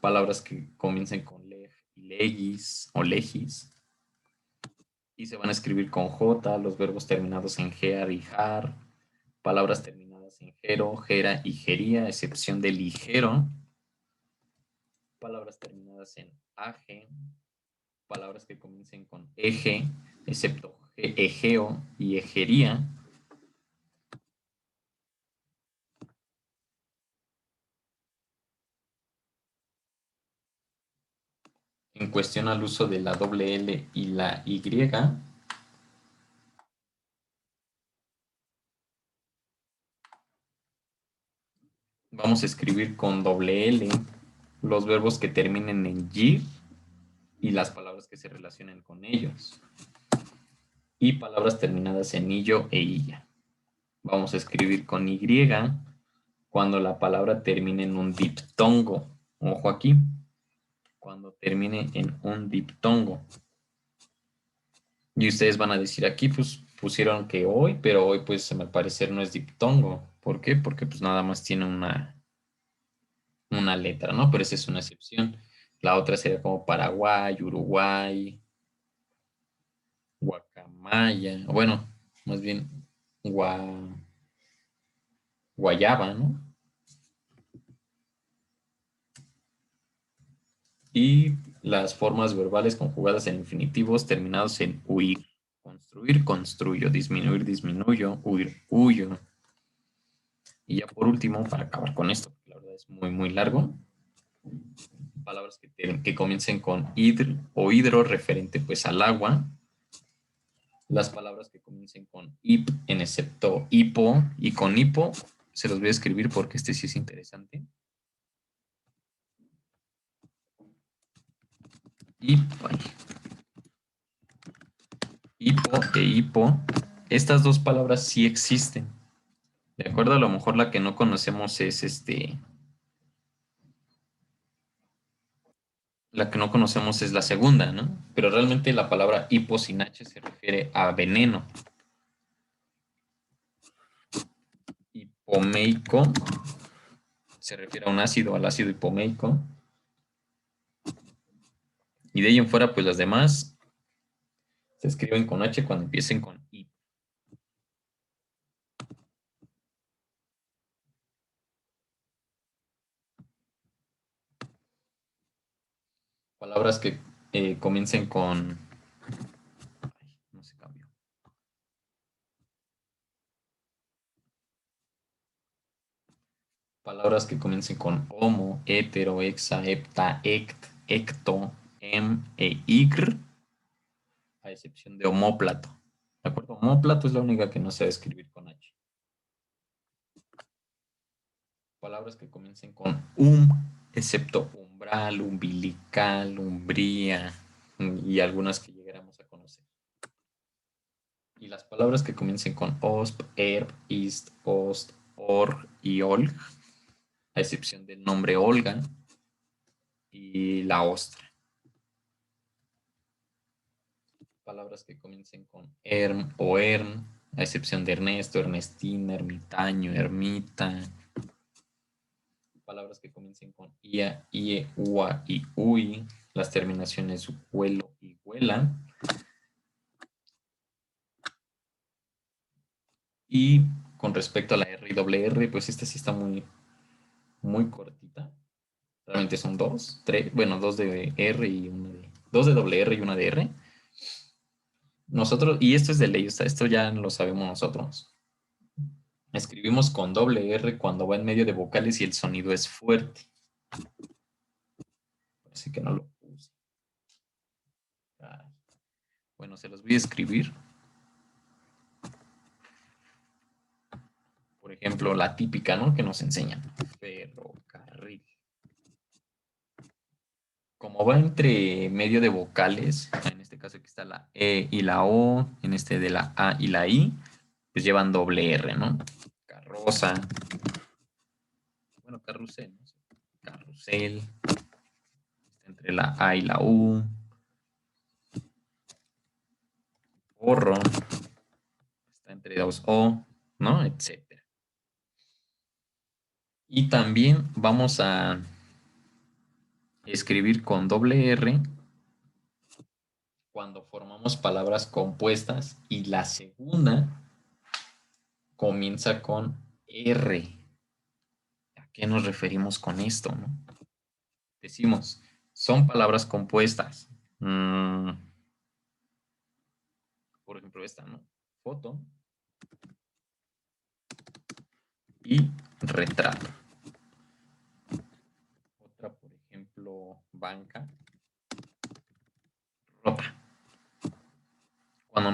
palabras que comiencen con leg y legis o legis, y se van a escribir con J, los verbos terminados en gear y jar, palabras terminadas en gero, gera y gería, excepción de ligero, palabras terminadas en age, palabras que comiencen con eje, excepto egeo y ejería, en cuestión al uso de la doble L y la Y, vamos a escribir con doble L los verbos que terminen en Y y las palabras que se relacionen con ellos. Y palabras terminadas en illo e illa. Vamos a escribir con Y cuando la palabra termine en un diptongo. Ojo aquí, cuando termine en un diptongo. Y ustedes van a decir aquí, pues pusieron que hoy, pero hoy pues a mi parecer no es diptongo. ¿Por qué? Porque pues nada más tiene una letra, ¿no? Pero esa es una excepción. La otra sería como Paraguay, Uruguay, Guacamaya, bueno, más bien gua, Guayaba, ¿no? Y las formas verbales conjugadas en infinitivos terminados en huir. Construir, construyo, disminuir, disminuyo, huir, huyo. Y ya por último, para acabar con esto, porque la verdad es muy, muy largo, palabras que comiencen con hidr o hidro referente pues al agua. Las palabras que comiencen con ip, en excepto hipo, y con hipo se los voy a escribir porque este sí es interesante. Hipo, hipo e hipo. Estas dos palabras sí existen. De acuerdo, a lo mejor la que no conocemos es la que no conocemos es la segunda, ¿no? Pero realmente la palabra hipo sin H se refiere a veneno. Hipomeico se refiere a un ácido, al ácido hipomeico. Y de ahí en fuera, pues las demás se escriben con H cuando empiecen con I. Palabras que comiencen con... Ay, no se cambió. Palabras que comiencen con homo, hetero, hexa, hepta, ect, ecto, e igr, a excepción de homóplato. ¿De acuerdo? Homóplato es la única que no se va a escribir con H. Palabras que comiencen con excepto umbral, umbilical, umbría y algunas que llegáramos a conocer. Y las palabras que comiencen con osp, erp, ist, ost, or y olg, a excepción del nombre Olga y la ostra. Palabras que comiencen con erm o ern, a excepción de Ernesto, Ernestina, ermitaño, ermita. Palabras que comiencen con ia, ie, ua y ui, las terminaciones huelo y huela. Y con respecto a la R y doble R, pues esta sí está muy, muy cortita. Realmente son dos, tres, bueno, dos de R y una de, dos de doble R y una de R. Nosotros, y esto es de ley, o sea, esto ya lo sabemos nosotros. Escribimos con doble R cuando va en medio de vocales y el sonido es fuerte. Así que no lo puse. Bueno, se los voy a escribir. Por ejemplo, la típica, ¿no? Que nos enseñan. Ferrocarril. Como va entre medio de vocales, en este caso aquí está la E y la O, en este de la A y la I, pues llevan doble R, ¿no? Carroza. Bueno, carrusel, ¿no? Carrusel. Está entre la A y la U. Porro. Está entre dos O, ¿no? Etcétera. Y también vamos a escribir con doble R cuando formamos palabras compuestas y la segunda comienza con R. ¿A qué nos referimos con esto, no? Decimos, son palabras compuestas. Por ejemplo, esta, ¿no? Foto y retrato. Otra, por ejemplo, banca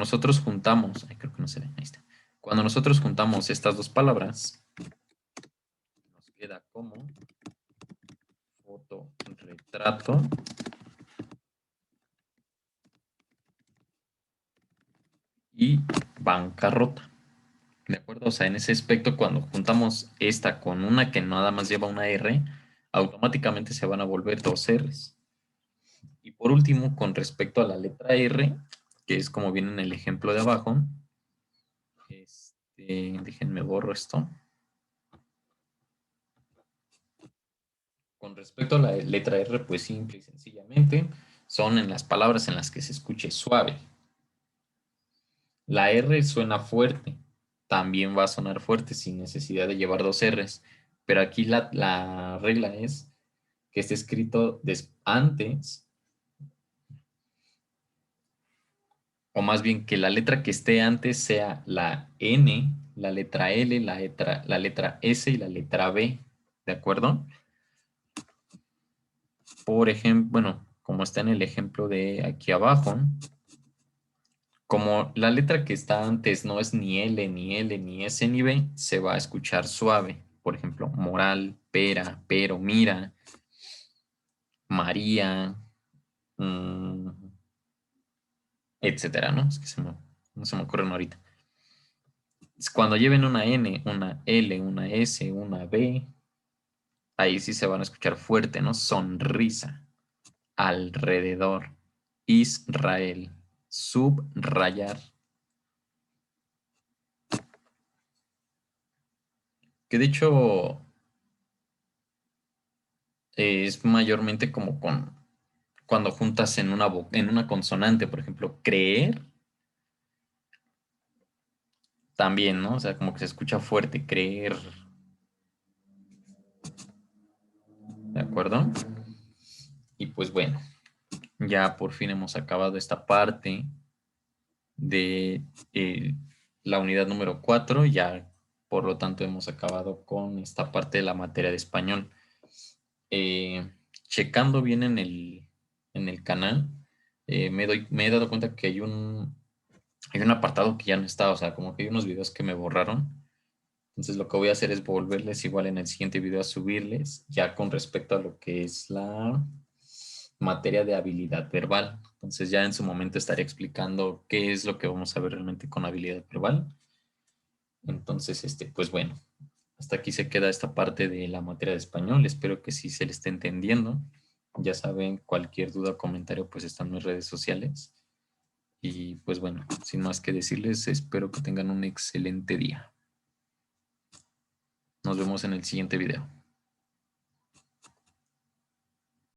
nosotros juntamos, ay, creo que no se ve, ahí está. Cuando nosotros juntamos estas dos palabras, nos queda como fotorretrato y bancarrota. ¿De acuerdo? O sea, en ese aspecto, cuando juntamos esta con una que nada más lleva una R, automáticamente se van a volver dos Rs. Y por último, con respecto a la letra R, que es como viene en el ejemplo de abajo, déjenme borro esto. Con respecto a la letra R, pues simple y sencillamente son en las palabras en las que se escuche suave. La R suena fuerte, también va a sonar fuerte sin necesidad de llevar dos Rs, pero aquí la regla es que esté escrito antes, o más bien que la letra que esté antes sea la N, la letra L, la letra S y la letra B, ¿de acuerdo? Por ejemplo, bueno, como está en el ejemplo de aquí abajo, como la letra que está antes no es ni L, ni L, ni S, ni B, se va a escuchar suave. Por ejemplo, moral, pera, pero, mira, María, mm, etcétera, ¿no? Es que no se me ocurren ahorita. Cuando lleven una N, una L, una S, una B, ahí sí se van a escuchar fuerte, ¿no? Sonrisa, alrededor, Israel, subrayar. Que de hecho es mayormente como cuando juntas en una consonante, por ejemplo, creer, también, ¿no? O sea, como que se escucha fuerte, creer, ¿de acuerdo? Y pues bueno, ya por fin hemos acabado esta parte de eh, la unidad número 4, ya por lo tanto hemos acabado con esta parte de la materia de español. Eh, Checando bien en el canal, me he dado cuenta que hay un apartado que ya no está, o sea, como que hay unos videos que me borraron. Entonces lo que voy a hacer es volverles igual en el siguiente video a subirles, ya con respecto a lo que es la materia de habilidad verbal. Entonces ya en su momento estaré explicando qué es lo que vamos a ver realmente con habilidad verbal. Entonces, pues bueno, hasta aquí se queda esta parte de la materia de español. Espero que sí se le esté entendiendo. Ya saben, cualquier duda o comentario pues están en mis redes sociales. Y pues bueno, sin más que decirles, espero que tengan un excelente día. Nos vemos en el siguiente video.